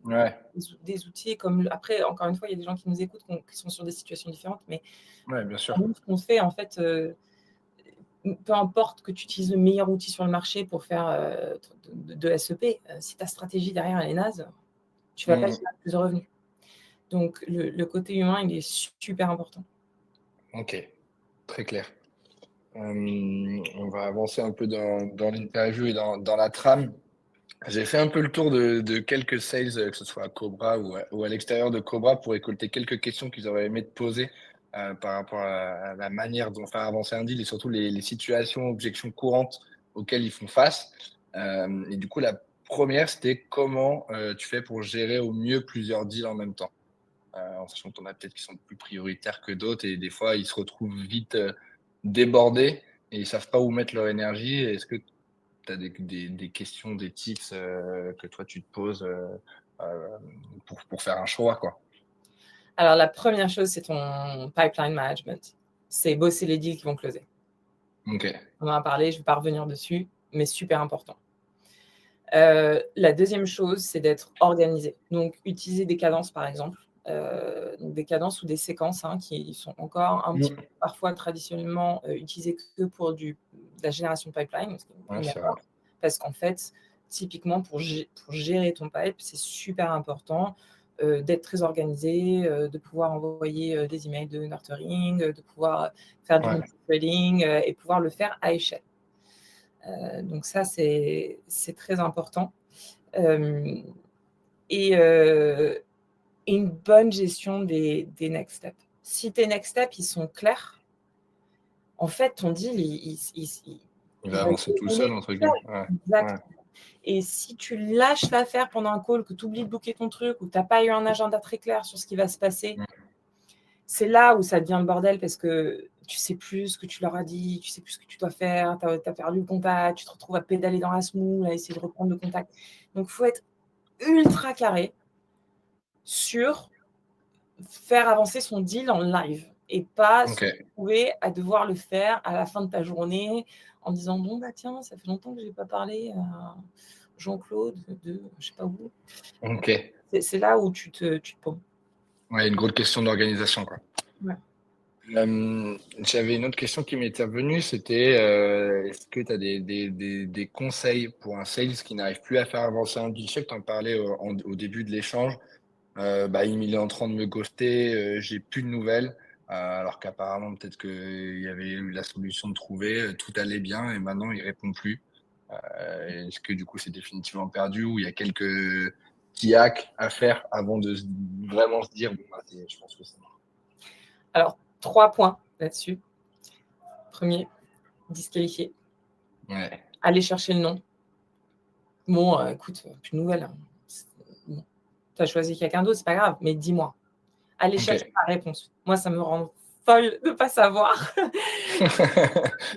Ouais, des outils comme après, encore une fois, il y a des gens qui nous écoutent qui sont sur des situations différentes, mais ouais, bien sûr. nous, ce qu'on fait, en fait, peu importe que tu utilises le meilleur outil sur le marché pour faire de SEP, si ta stratégie derrière elle est naze, tu vas pas générer plus de revenus. Donc, le côté humain, il est super important. Ok, très clair. On va avancer un peu dans l'interview et dans la trame. J'ai fait un peu le tour de quelques sales, que ce soit à Cobra ou à l'extérieur de Cobra, pour récolter quelques questions qu'ils auraient aimé te poser par rapport à la manière dont faire avancer un deal et surtout les situations, objections courantes auxquelles ils font face. Et du coup, la première, c'était comment tu fais pour gérer au mieux plusieurs deals en même temps, en sachant qu'on a peut-être qui sont plus prioritaires que d'autres et des fois, ils se retrouvent vite débordés et ils savent pas où mettre leur énergie. Est-ce que tu as des questions, des tips que toi tu te poses pour faire un choix, quoi? Alors, la première chose, c'est ton pipeline management. C'est bosser les deals qui vont closer. Ok, On en a parlé, je ne vais pas revenir dessus, mais super important. La deuxième chose, c'est d'être organisé. Donc, utiliser des cadences, par exemple. Donc des cadences ou des séquences qui sont encore un petit peu parfois traditionnellement utilisées que pour de la génération de pipeline. ouais, c'est vrai. Parce qu'en fait, typiquement, pour gérer ton pipe, c'est super important d'être très organisé, de pouvoir envoyer des emails de nurturing, de pouvoir faire du Ouais. multi-threading et pouvoir le faire à échelle. Donc ça, c'est très important. Et une bonne gestion des next steps. Si tes next steps, ils sont clairs, en fait, ton deal, Il il va va avancer tout dérouler seul, tout entre seul. guillemets. Ouais. Ouais. Exactement. Et si tu lâches l'affaire pendant un call, que tu oublies de booker ton truc, ou tu n'as pas eu un agenda très clair sur ce qui va se passer, c'est là où ça devient le bordel parce que tu sais plus ce que tu leur as dit, tu sais plus ce que tu dois faire, tu as perdu le contact, tu te retrouves à pédaler dans la semoule, à essayer de reprendre le contact. Donc, il faut être ultra carré sur faire avancer son deal en live et pas se Ok. retrouver à devoir le faire à la fin de ta journée en disant bon bah tiens, ça fait longtemps que j'ai pas parlé à Jean-Claude de je sais pas où. Ok. C'est là où tu te paumes. Ouais, une grosse question d'organisation, quoi. Ouais. J'avais une autre question qui m'était venue, c'était est-ce que tu as des conseils pour un sales qui n'arrive plus à faire avancer un deal? Je sais que tu en parlais au début de l'échange. Il est en train de me ghoster, j'ai plus de nouvelles. Alors qu'apparemment, peut-être qu'il y avait eu la solution de trouver, tout allait bien et maintenant il répond plus. Est-ce que du coup c'est définitivement perdu ou il y a quelques petits hacks à faire avant de vraiment se dire, bon, je pense que c'est mort. Alors 3 points là-dessus. Premier, disqualifié. Ouais. Aller chercher le nom. Bon, écoute, plus de nouvelles. Bon, tu as choisi quelqu'un d'autre, c'est pas grave, mais dis-moi. Aller chercher Ok. la réponse. Moi, ça me rend folle de ne pas savoir.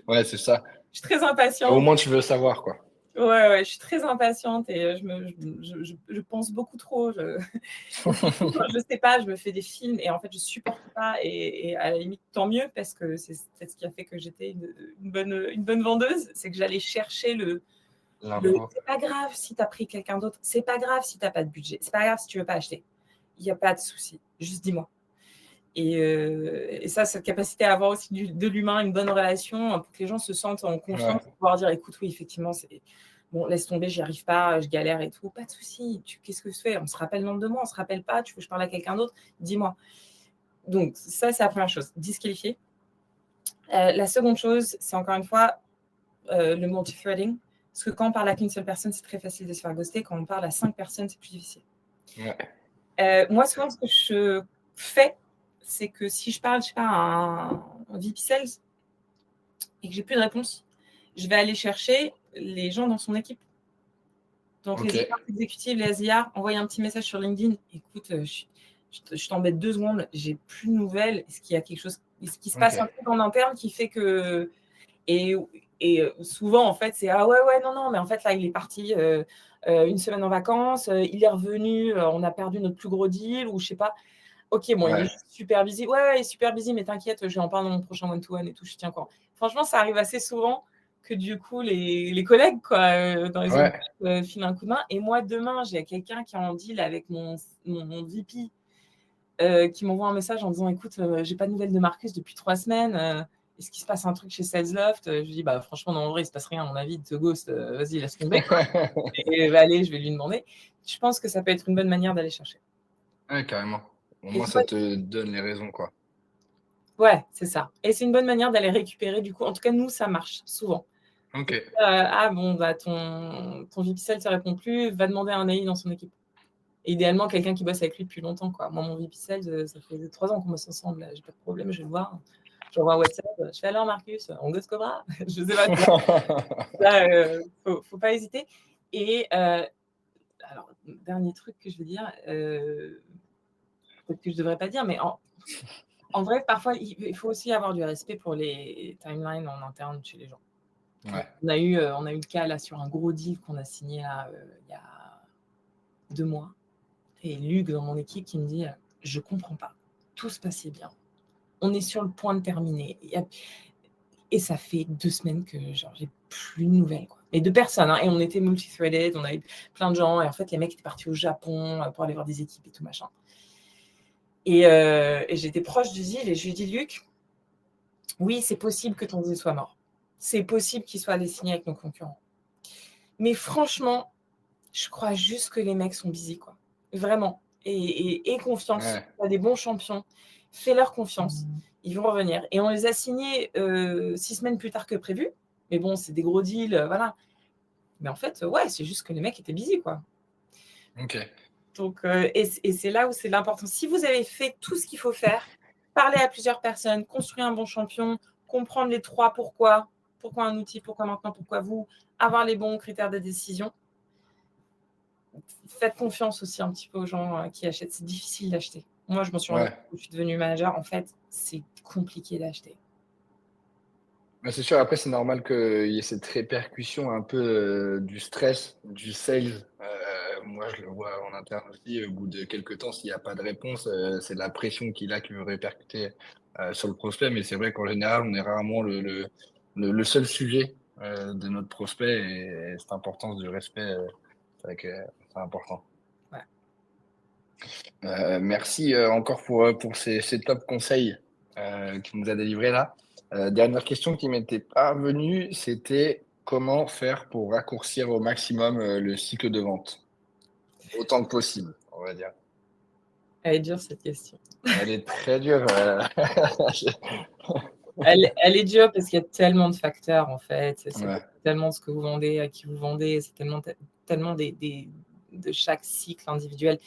Ouais, c'est ça. Je suis très Au impatiente. moins, tu veux savoir, quoi. Ouais, je suis très impatiente et je pense beaucoup trop. Et du coup, quand je sais pas, je me fais des films et en fait, je supporte pas. Et à la limite, tant mieux parce que c'est ce qui a fait que j'étais une bonne vendeuse, c'est que j'allais chercher L'info. c'est pas grave si tu as pris quelqu'un d'autre, c'est pas grave si tu n'as pas de budget, c'est pas grave si tu veux pas acheter. Il n'y a pas de souci, juste dis-moi. Et ça, cette capacité à avoir aussi de l'humain, une bonne relation, pour que les gens se sentent en confiance, Ouais. pour pouvoir dire écoute, oui, effectivement, c'est bon, laisse tomber, j'y arrive pas, je galère et tout. Pas de souci. Qu'est-ce que je fais? On se rappelle le nombre de mois, on se rappelle pas, tu veux que je parle à quelqu'un d'autre? Dis-moi. Donc, ça, c'est la première chose, disqualifier. La seconde chose, c'est encore une fois le multi-threading. Parce que quand on parle à qu'une seule personne, c'est très facile de se faire ghoster. Quand on parle à 5 personnes, c'est plus difficile. Ouais. Moi, souvent, ce que je fais, c'est que si je parle, je sais pas, à un VP Sales et que j'ai plus de réponse, je vais aller chercher les gens dans son équipe. Donc, Ok. les exécutives, les SDR, envoyer un petit message sur LinkedIn. Écoute, je t'embête 2 secondes, j'ai plus de nouvelles. Est-ce qu'il y a quelque chose, est-ce qu'il se passe un truc en interne qui fait que. Et souvent, en fait, c'est ah ouais, non, mais en fait, là, il est parti une semaine en vacances, il est revenu, on a perdu notre plus gros deal, ou je sais pas. Ok, bon, il est juste super busy. Ouais, il est super busy, mais t'inquiète, je vais en parler dans mon prochain one-to-one et tout, je tiens quoi. Franchement, ça arrive assez souvent que du coup, les collègues, quoi, dans les autres équipes, filent un coup de main. Et moi, demain, j'ai quelqu'un qui est en deal avec mon VP qui m'envoie un message en disant écoute, j'ai pas de nouvelles de Marcus depuis 3 semaines. est-ce qu'il se passe un truc chez SalesLoft? Je lui dis, bah, franchement, non, en vrai, il se passe rien, à mon avis, de ce ghost, vas-y, laisse tomber, quoi. Et bah, allez, je vais lui demander. Je pense que ça peut être une bonne manière d'aller chercher. Ouais, carrément. Au Et moins, tu ça vois, te donne les raisons, quoi. ouais, c'est ça. Et c'est une bonne manière d'aller récupérer, du coup, en tout cas, nous, ça marche souvent. OK. Ah bon, bah, ton VP Sales ne répond plus, va demander à un AI dans son équipe. Et idéalement, quelqu'un qui bosse avec lui depuis longtemps, quoi. Moi, mon VP Sales, ça fait 3 ans qu'on bosse ensemble, là, j'ai pas de problème, je vais le voir. J'envoie un WhatsApp, je fais: «Alors Marcus, on gosse Cobra?» Je sais pas, tu vois? Là, faut pas hésiter. Et alors, dernier truc que je veux dire, peut-être que je devrais pas dire, mais en vrai, parfois, il faut aussi avoir du respect pour les timelines en interne chez les gens. Ouais. On a eu le cas là sur un gros deal qu'on a signé là, il y a 2 mois, et Luc dans mon équipe qui me dit: «Je comprends pas, tout se passait bien. On est sur le point de terminer, et ça fait 2 semaines que genre j'ai plus de nouvelles, quoi». Et de personnes, hein, et on était multi-threaded, on avait plein de gens, et en fait les mecs étaient partis au Japon, pour aller voir des équipes et tout machin. Et j'étais proche du deal et je lui ai dit: «Luc, oui, c'est possible que ton deal soit mort. C'est possible qu'il soit allé signer avec nos concurrents. Mais franchement, je crois juste que les mecs sont busy, quoi. Vraiment. Et confiance. Ouais. Tu as des bons champions. Fais-leur confiance. Ils vont revenir». Et on les a signés 6 semaines plus tard que prévu. Mais bon, c'est des gros deals, voilà. Mais en fait, ouais, c'est juste que les mecs étaient busy, quoi. OK. Donc, et c'est là où c'est l'important. Si vous avez fait tout ce qu'il faut faire, parler à plusieurs personnes, construire un bon champion, comprendre les 3 pourquoi. Pourquoi un outil, pourquoi maintenant, pourquoi vous, avoir les bons critères de décision. Faites confiance aussi un petit peu aux gens qui achètent. C'est difficile d'acheter. Moi, je m'en suis rendu compte Ouais. quand je suis devenue manager. En fait, c'est compliqué d'acheter. Bah, c'est sûr, après, c'est normal qu'il y ait cette répercussion un peu, du stress, du sales. Moi, je le vois en interne aussi, au bout de quelques temps, s'il y a pas de réponse, c'est de la pression qu'il a qui veut répercuter, sur le prospect. Mais c'est vrai qu'en général, on est rarement le seul sujet, de notre prospect, et cette importance du respect, c'est vrai que c'est important. Ouais. Merci, encore pour ces top conseils, qu'il nous a délivrés là. Dernière question qui m'était parvenue, c'était comment faire pour raccourcir au maximum, le cycle de vente? Autant que possible, on va dire. Elle est dure cette question. Elle est très dure, je Elle est dure parce qu'il y a tellement de facteurs en fait. Ça ouais, dépend tellement de ce que vous vendez, à qui vous vendez. C'est tellement de chaque cycle individuel.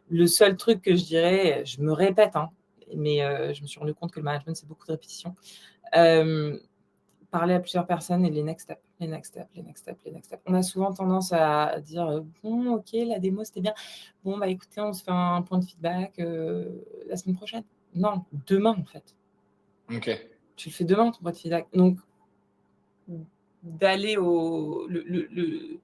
Le seul truc que je dirais, je me répète, hein, mais je me suis rendu compte que le management, c'est beaucoup de répétitions. Hem, Parler à plusieurs personnes et les next steps, les next steps, les next steps, les next steps. On a souvent tendance à dire, «Bon, OK, la démo, c'était bien. Bon, bah, écoutez, on se fait un point de feedback, la semaine prochaine». Non, demain, en fait. OK. Tu le fais demain, ton point de feedback. Donc, d'aller au le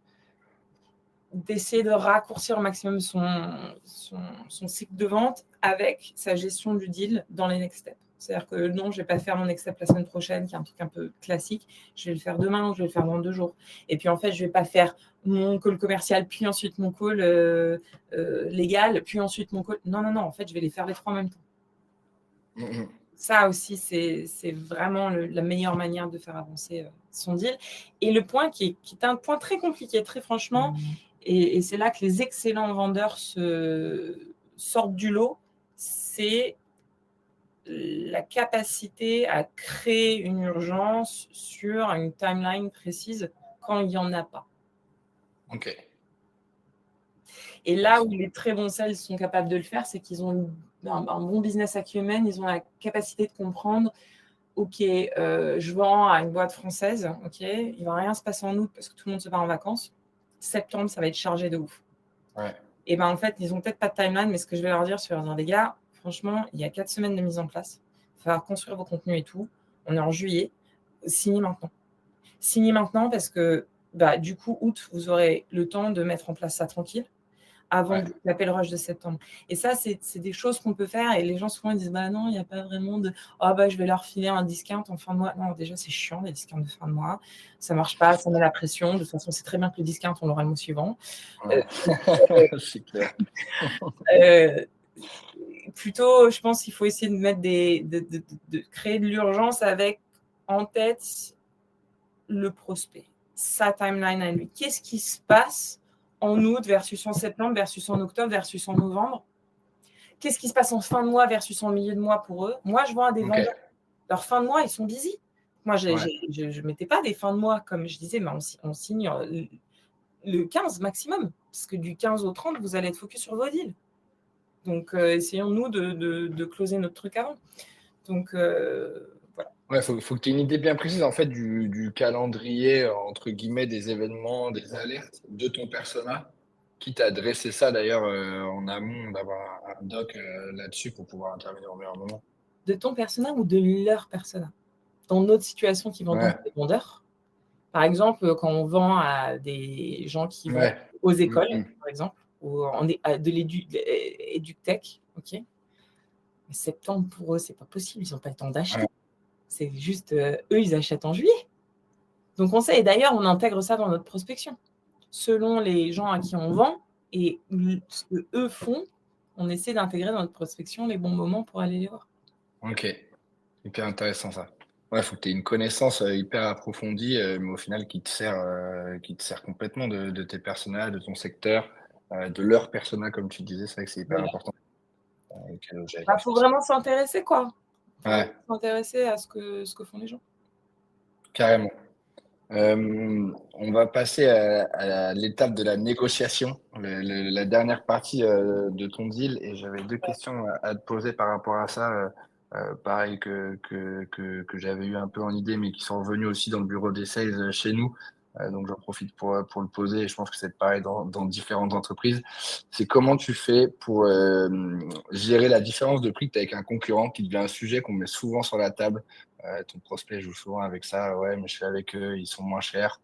d'essayer de raccourcir au maximum son cycle de vente avec sa gestion du deal dans les next steps. C'est-à-dire que non, je ne vais pas faire mon next step la semaine prochaine, qui est un truc un peu classique. Je vais le faire demain ou je vais le faire dans 2 jours. Et puis en fait, je ne vais pas faire mon call commercial, puis ensuite mon call légal, puis ensuite mon call. Non, non, non, en fait, je vais les faire les 3 en même temps. Mmh mh. Ça aussi, c'est vraiment la meilleure manière de faire avancer son deal. Et le point qui est un point très compliqué, très franchement, et c'est là que les excellents vendeurs sortent du lot, c'est la capacité à créer une urgence sur une timeline précise quand il n'y en a pas. OK. Et Ouais, là où les très bons sales sont capables de le faire, c'est qu'ils ont un bon business acumen, ils ont la capacité de comprendre: OK, je vends à une boîte française, OK, il ne va rien se passer en août parce que tout le monde se part en vacances. Septembre, ça va être chargé de ouf. ouais, Et ben, en fait, ils ont peut-être pas de timeline, mais ce que je vais leur dire, c'est leur dire: «Les gars, franchement, il y a 4 semaines de mise en place. Il va falloir construire vos contenus et tout. On est en juillet. Signez maintenant. Signez maintenant parce que, bah, du coup, août, vous aurez le temps de mettre en place ça tranquille avant ouais. de taper le rush de septembre». Et ça, c'est des choses qu'on peut faire, et les gens souvent ils disent: «Bah non, il y a pas vraiment de ah bah je vais leur filer un discount en fin de mois». Non, déjà c'est chiant les discounts de fin de mois. Ça marche pas, ça met la pression. De toute façon, c'est très bien que le discount, on l'aura le mois suivant. Heu, Ouais. C'est clair. heu, Plutôt, je pense qu'il faut essayer de mettre de créer de l'urgence avec en tête le prospect, sa timeline à lui. Qu'est-ce qui se passe en août versus en septembre versus en octobre versus en novembre? Qu'est-ce qui se passe en fin de mois versus en milieu de mois pour eux? Moi, je vois à des vendeurs, leur fin de mois, ils sont busy. Moi, je ne mettais pas des fins de mois, comme je disais, mais on signe le 15 maximum, parce que du 15 au 30, vous allez être focus sur vos deals. Donc, essayons-nous de closer notre truc avant. Donc, voilà. Ouais, faut que tu aies une idée bien précise en fait du calendrier, entre guillemets, des événements, des alertes de ton persona, quitte à dresser ça d'ailleurs en amont, d'avoir un doc là-dessus pour pouvoir intervenir au meilleur moment. De ton persona ou de leur persona? Dans notre situation qui vendons des vendeurs, par exemple, quand on vend à des gens qui vont aux écoles, par exemple, ou de l'EduTech, ok. Mais septembre, pour eux, c'est pas possible, ils n'ont pas le temps d'acheter. C'est juste, eux, ils achètent en juillet. Donc, on sait, et d'ailleurs, on intègre ça dans notre prospection. Selon les gens à qui on vend et ce qu'eux font, on essaie d'intégrer dans notre prospection les bons moments pour aller les voir. Ok, hyper intéressant ça. Ouais, faut que tu aies une connaissance hyper approfondie, mais au final qui te sert complètement de tes personas, de ton secteur, de leur persona, comme tu disais. C'est vrai que c'est hyper important. Il faut vraiment s'intéresser, quoi. S'intéresser à ce que font les gens. Carrément. On va passer à l'étape de la négociation, la dernière partie de ton deal. Et j'avais deux questions à te poser par rapport à ça, pareil que j'avais eu un peu en idée, mais qui sont revenus aussi dans le bureau des sales chez nous. Donc j'en profite pour le poser, et je pense que c'est pareil dans différentes entreprises. C'est comment tu fais pour gérer la différence de prix que tu as avec un concurrent, qui devient un sujet qu'on met souvent sur la table. Ton prospect joue souvent avec ça. Ouais, mais je suis avec eux, ils sont moins chers.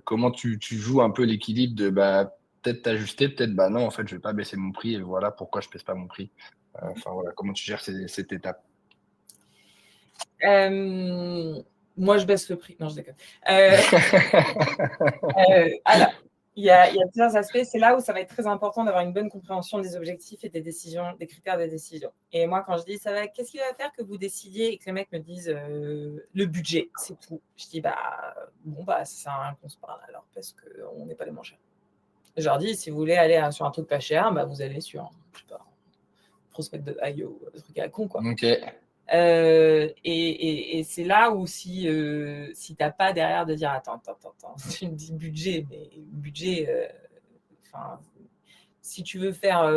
Comment tu joues un peu l'équilibre de peut-être t'ajuster, peut-être non, en fait, je vais pas baisser mon prix et voilà pourquoi je baisse pas mon prix. Enfin voilà, comment tu gères cette étape? Moi, je baisse le prix. Non, je déconne. Alors, il y a plusieurs aspects. C'est là où ça va être très important d'avoir une bonne compréhension des objectifs et des décisions, des critères de décision. Et moi, quand je dis ça va, qu'est-ce qui va faire que vous décidiez et que les mecs me disent le budget, c'est tout. Je dis ça sert à rien qu'on se parle alors parce qu'on n'est pas les moins chers. Je leur dis si vous voulez aller sur un truc pas cher, vous allez sur je sais pas, prospect de IO, un truc à con quoi. Ok. Et c'est là où si tu n'as pas derrière de dire attends, tu me dis budget, mais budget, si tu veux faire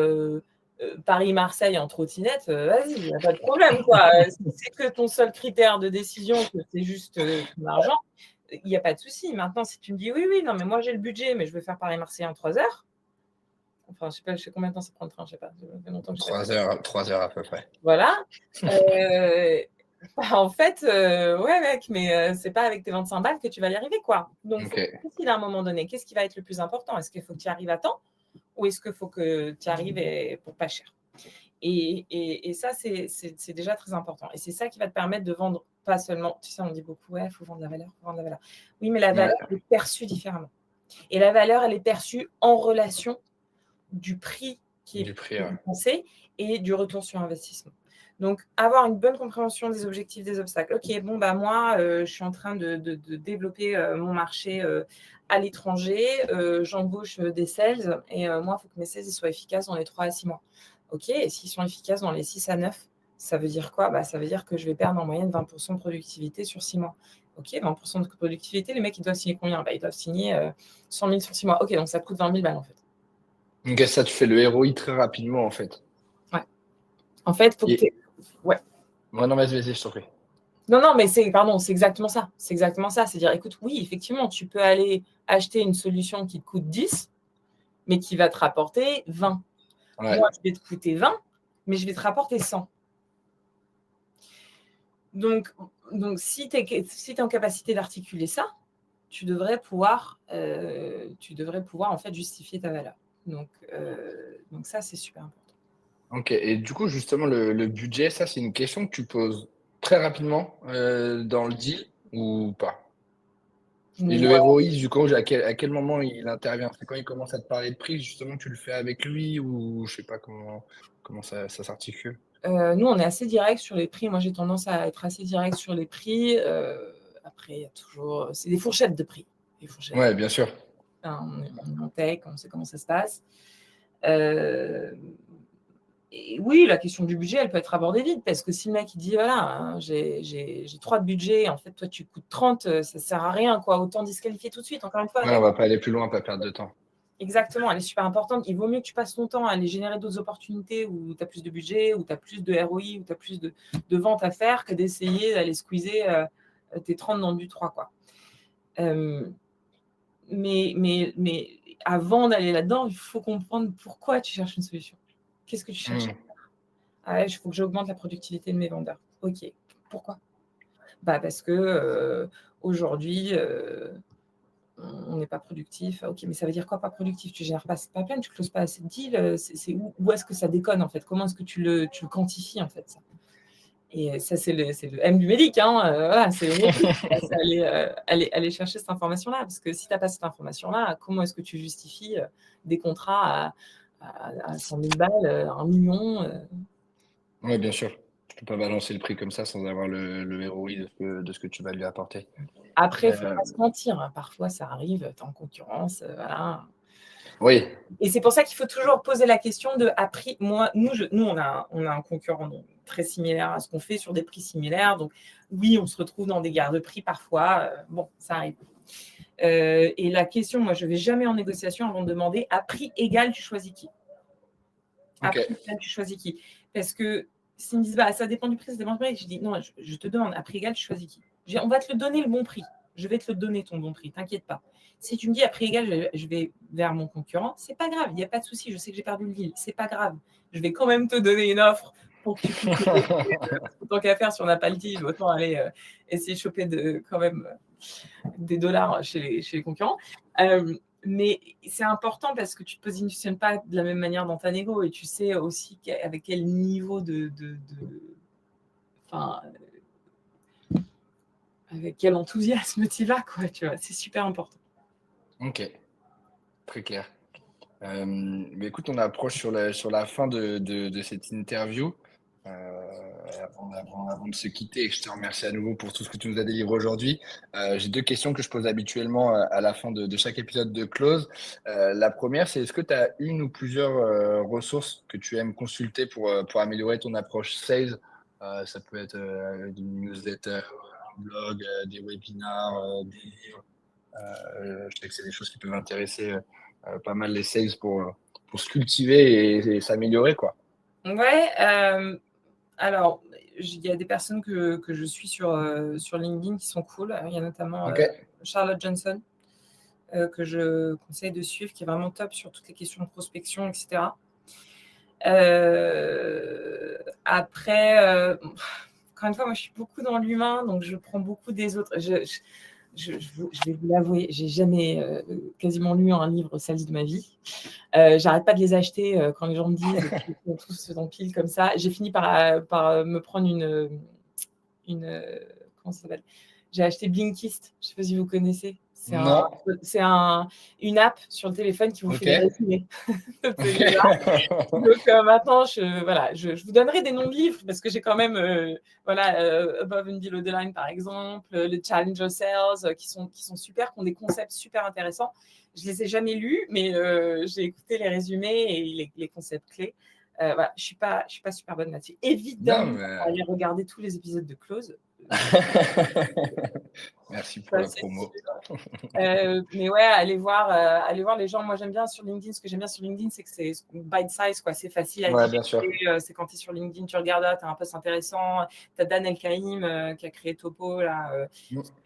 Paris-Marseille en trottinette, vas-y, il n'y a pas de problème, quoi. Si c'est que ton seul critère de décision, que c'est juste ton argent, il n'y a pas de souci. Maintenant, si tu me dis oui, non, mais moi j'ai le budget, mais je veux faire Paris-Marseille en 3 heures. Enfin, je sais pas, je sais combien de temps ça prend le train, je sais pas. Ça fait longtemps que 3 heures à peu près. Voilà. En fait, ouais, mec, mais c'est pas avec tes 25 balles que tu vas y arriver, quoi. Donc, il faut décider à un moment donné, qu'est-ce qui va être le plus important? Est-ce qu'il faut que tu arrives à temps ou est-ce qu'il faut que tu arrives pour pas cher? Et ça, c'est déjà très important. Et c'est ça qui va te permettre de vendre pas seulement, tu sais, on dit beaucoup, ouais, il faut vendre la valeur, faut vendre la valeur. Oui, mais la valeur est perçue différemment. Et la valeur, elle est perçue en relation du prix qui est dépensé et du retour sur investissement. Donc, avoir une bonne compréhension des objectifs, des obstacles. Ok, moi, je suis en train de développer mon marché à l'étranger. J'embauche des sales et moi, il faut que mes sales soient efficaces dans les 3 à 6 mois. Ok, et s'ils sont efficaces dans les 6 à 9, ça veut dire quoi? Ça veut dire que je vais perdre en moyenne 20% de productivité sur 6 mois. Ok, 20% de productivité, les mecs, ils doivent signer combien? Ils doivent signer 100 000 sur 6 mois. Ok, donc ça coûte 20 000 balles en fait. Donc ça, tu fais le ROI très rapidement en fait. Ouais. En fait, faut que tu... Ouais. Non, vas-y, je t'en prie. Non, mais c'est exactement ça. C'est exactement ça. C'est dire, écoute, oui, effectivement, tu peux aller acheter une solution qui te coûte 10, mais qui va te rapporter 20. Ouais. Moi, je vais te coûter 20, mais je vais te rapporter 100. Donc si tu es en capacité d'articuler ça, tu devrais pouvoir en fait justifier ta valeur. Donc ça, c'est super important. Ok, et du coup, justement, le budget, ça, c'est une question que tu poses très rapidement dans le deal ou pas? Et le ROI, du coup, à quel moment il intervient? C'est quand il commence à te parler de prix, justement, tu le fais avec lui ou je sais pas comment ça s'articule? Nous, on est assez direct sur les prix. Moi, j'ai tendance à être assez direct sur les prix. Après, il y a toujours... C'est des fourchettes de prix. Des fourchettes. Ouais, bien sûr. Enfin, on est en tech, on sait comment ça se passe. Et oui, la question du budget, elle peut être abordée vite, parce que si le mec il dit voilà, hein, j'ai 3 de budget, en fait toi tu coûtes 30, ça sert à rien, quoi, autant disqualifier tout de suite. Encore une fois, Ouais, on va pas aller plus loin, pas perdre de temps. exactement, elle est super importante. Il vaut mieux que tu passes ton temps à aller générer d'autres opportunités où tu as plus de budget, où tu as plus de ROI, où tu as plus de ventes à faire, que d'essayer d'aller squeezer tes 30 dans du 3, quoi. Mais avant d'aller là-dedans, il faut comprendre pourquoi tu cherches une solution. Qu'est-ce que tu cherches? Ah ouais, il faut que j'augmente la productivité de mes vendeurs. OK. Pourquoi? Parce que aujourd'hui, on n'est pas productif. OK, mais ça veut dire quoi, pas productif? Tu génères pas assez de pipeline, tu closes pas assez de deals, c'est où est-ce que ça déconne, en fait? Comment est-ce que tu le quantifies, en fait, ça? Et ça, c'est le M du médic, hein, voilà, c'est le métier. C'est aller chercher cette information-là, parce que si tu as pas cette information-là, comment est-ce que tu justifies des contrats à 100 000 balles, 1 million? Ouais, bien sûr. Tu peux pas balancer le prix comme ça sans avoir le ROI de ce que tu vas lui apporter. Après, il ne faut pas se mentir, hein, parfois ça arrive, tu es en concurrence, voilà. Oui, Et c'est pour ça qu'il faut toujours poser la question de à prix. Nous, on a un concurrent donc, très similaire à ce qu'on fait sur des prix similaires. Donc, oui, on se retrouve dans des guerres de prix parfois. Bon, ça arrive. Et la question, moi, je ne vais jamais en négociation avant de demander à prix égal, tu choisis qui? À ok. prix égal, tu choisis qui? Parce que s'ils me disent, ça dépend du prix, ça dépend du prix, je dis, non, je te demande à prix égal, tu choisis qui? Je dis, on va te le donner le bon prix. Je vais te le donner ton bon prix, t'inquiète pas. Si tu me dis à prix égal, je vais vers mon concurrent, c'est pas grave, il n'y a pas de souci, je sais que j'ai perdu le deal, c'est pas grave. Je vais quand même te donner une offre pour que tu puisses autant qu'à faire si on n'a pas le deal, autant aller essayer de choper quand même des dollars chez les concurrents. Mais c'est important parce que tu ne te positionnes pas de la même manière dans ta négo et tu sais aussi avec quel niveau enfin, avec quel enthousiasme tu y vas, quoi, tu vois, c'est super important. Ok, très clair. Mais écoute, on approche sur la fin de cette interview. Avant de se quitter, et que je te remercie à nouveau pour tout ce que tu nous as délivré aujourd'hui. J'ai 2 questions que je pose habituellement à la fin de chaque épisode de Close. La première, c'est est-ce que tu as une ou plusieurs ressources que tu aimes consulter pour améliorer ton approche sales? Ça peut être une newsletter, un blog, des webinars, des livres. Je sais que c'est des choses qui peuvent intéresser pas mal les sales pour se cultiver et s'améliorer, quoi. Ouais, alors, il y a des personnes que je suis sur LinkedIn qui sont cool. Il y a notamment Ok, Charlotte Johnson, que je conseille de suivre, qui est vraiment top sur toutes les questions de prospection, etc. Après, encore une fois, moi, je suis beaucoup dans l'humain, donc je prends beaucoup des autres. Je vais vous l'avouer, j'ai jamais quasiment lu un livre sales de ma vie. J'arrête pas de les acheter quand les gens me disent qu'ils sont tous dans pile comme ça. J'ai fini par me prendre comment ça s'appelle? J'ai acheté Blinkist. Je ne sais pas si vous connaissez. non, C'est une app sur le téléphone qui vous fait ok. des résumés. Ok. Donc maintenant, je vous donnerai des noms de livres parce que j'ai quand même Above and Below the Line par exemple, le Challenger Sales qui sont super, qui ont des concepts super intéressants. Je les ai jamais lus, mais j'ai écouté les résumés et les concepts clés. Voilà, je suis pas super bonne là-dessus. Non, Évidemment, mais... aller regarder tous les épisodes de Close. Merci pour Ça, la c'est promo. sûr. Mais ouais, allez voir les gens. Moi, j'aime bien sur LinkedIn. Ce que j'aime bien sur LinkedIn, c'est que c'est bite size, quoi. C'est facile à Ouais, bien sûr. digérer. C'est quand tu es sur LinkedIn, tu regardes, tu as un post intéressant. Tu as Dan Elkaïm qui a créé Topo, là,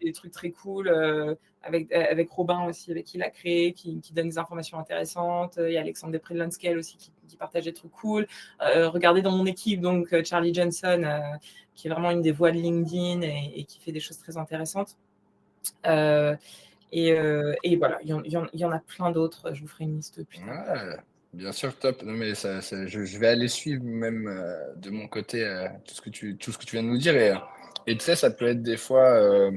des trucs très cool. Avec Robin aussi, avec qui il a créé, qui donne des informations intéressantes. Il y a Alexandre Després de Landscale aussi qui partage des trucs cool. Regardez dans mon équipe, donc Charlie Johnson, qui est vraiment une des voix de LinkedIn et qui fait des choses très intéressantes. Et voilà, il y en a plein d'autres. Je vous ferai une liste plus tard. Ouais, bien sûr, top. Non, mais je vais aller suivre même de mon côté tout ce que tu viens de nous dire. Et tu sais, ça peut être des fois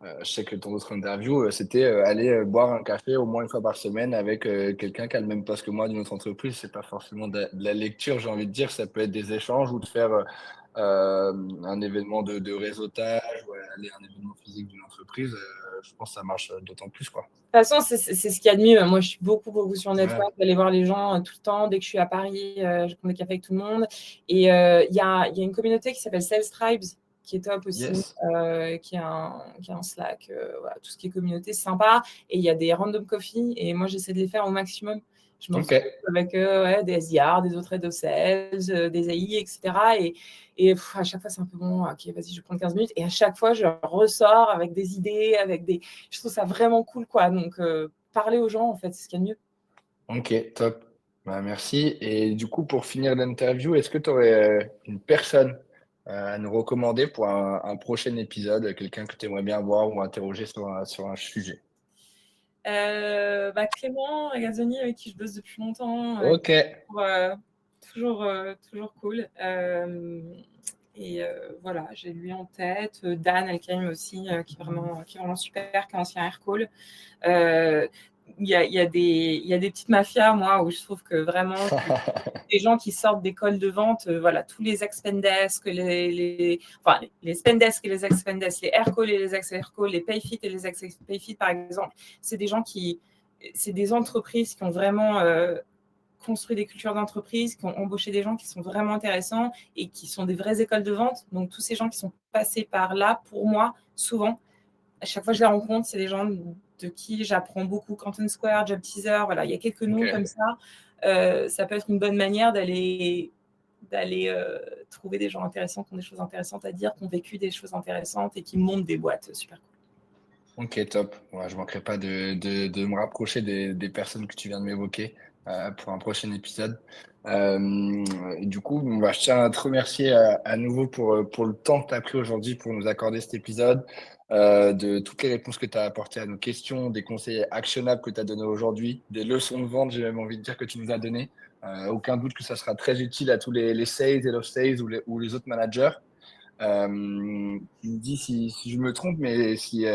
Je sais que ton autre interview, c'était aller boire un café au moins une fois par semaine avec quelqu'un qui a le même poste que moi d'une autre entreprise. C'est pas forcément de la lecture, j'ai envie de dire. Ça peut être des échanges ou de faire un événement de réseautage ou aller à un événement physique d'une entreprise. Je pense que ça marche d'autant plus, quoi. De toute façon, c'est ce qu'il y a de mieux. Moi, je suis beaucoup sur Network, Ouais. aller voir les gens tout le temps. Dès que je suis à Paris, je prends des cafés avec tout le monde. Et il y a une communauté qui s'appelle Sales Tribes, qui est top aussi, Yes. qui a un Slack. Voilà, tout ce qui est communauté, c'est sympa. Et il y a des random coffee. Et moi, j'essaie de les faire au maximum. Je me Ok. retrouve avec des SDR, des autres head of sales, des AI, etc. Et à chaque fois, c'est un peu bon. Ok, vas-y, je vais prendre 15 minutes. Et à chaque fois, je ressors avec des idées, je trouve ça vraiment cool, quoi. Donc, parler aux gens, en fait, c'est ce qu'il y a de mieux. Ok, top. Bah, merci. Et du coup, pour finir l'interview, est-ce que tu aurais une personne à nous recommander pour un prochain épisode, quelqu'un que tu aimerais bien voir ou interroger sur un sujet? Clément Regazzoni, avec qui je bosse depuis longtemps, Ok. toujours cool. Voilà, j'ai lui en tête. Dan Elkaim aussi, qui est vraiment super, qui est ancien Aircall. Il y a des petites mafias, moi, où je trouve que vraiment, des gens qui sortent d'écoles de vente, voilà, tous les ex-Pendesk, les Spendesk et les ex-Spendesk, les Aircall et les ex-Aircall, les Payfit et les ex-Payfit, par exemple, c'est des entreprises qui ont vraiment construit des cultures d'entreprise, qui ont embauché des gens qui sont vraiment intéressants et qui sont des vraies écoles de vente. Donc, tous ces gens qui sont passés par là, pour moi, souvent, à chaque fois que je les rencontre, c'est des gens de qui j'apprends beaucoup. Canton Square, Job Teaser, voilà, il y a quelques noms comme Ok. ça. Ça peut être une bonne manière d'aller trouver des gens intéressants qui ont des choses intéressantes à dire, qui ont vécu des choses intéressantes et qui montent des boîtes super cool. Ok, top. Ouais, je ne manquerai pas de me rapprocher des personnes que tu viens de m'évoquer pour un prochain épisode. Du coup, je tiens à te remercier à nouveau pour le temps que tu as pris aujourd'hui pour nous accorder cet épisode, de toutes les réponses que tu as apportées à nos questions, des conseils actionnables que tu as donnés aujourd'hui, des leçons de vente, j'ai même envie de dire, que tu nous as données. Aucun doute que ça sera très utile à tous les sales, head of sales ou les autres managers. Tu me dis si je me trompe, mais si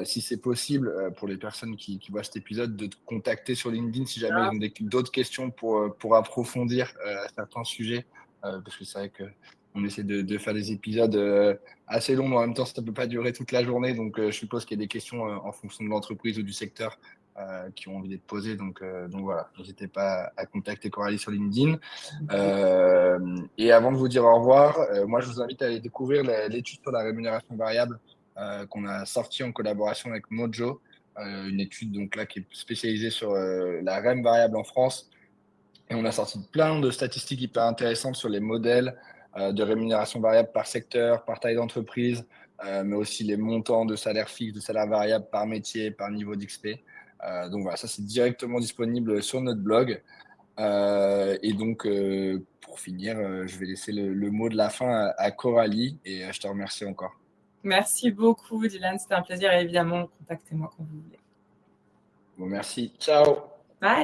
c'est possible pour les personnes qui voient cet épisode, de te contacter sur LinkedIn si jamais ils ont d'autres questions pour approfondir certains sujets, parce que c'est vrai qu'on essaie de faire des épisodes assez longs, mais en même temps, ça ne peut pas durer toute la journée. Donc, je suppose qu'il y a des questions en fonction de l'entreprise ou du secteur qui ont envie d'être posées. Donc voilà, n'hésitez pas à contacter Coralie sur LinkedIn. Et avant de vous dire au revoir, moi, je vous invite à aller découvrir l'étude sur la rémunération variable qu'on a sorti en collaboration avec Mojo, une étude donc là qui est spécialisée sur la REM variable en France. Et on a sorti plein de statistiques hyper intéressantes sur les modèles de rémunération variable par secteur, par taille d'entreprise, mais aussi les montants de salaire fixe, de salaire variable par métier, par niveau d'XP. Donc voilà, ça c'est directement disponible sur notre blog. Et donc, pour finir, je vais laisser le mot de la fin à Coralie et je te remercie encore. Merci beaucoup, Dylan. C'était un plaisir. Et évidemment, contactez-moi quand vous voulez. Bon, merci. Ciao. Bye.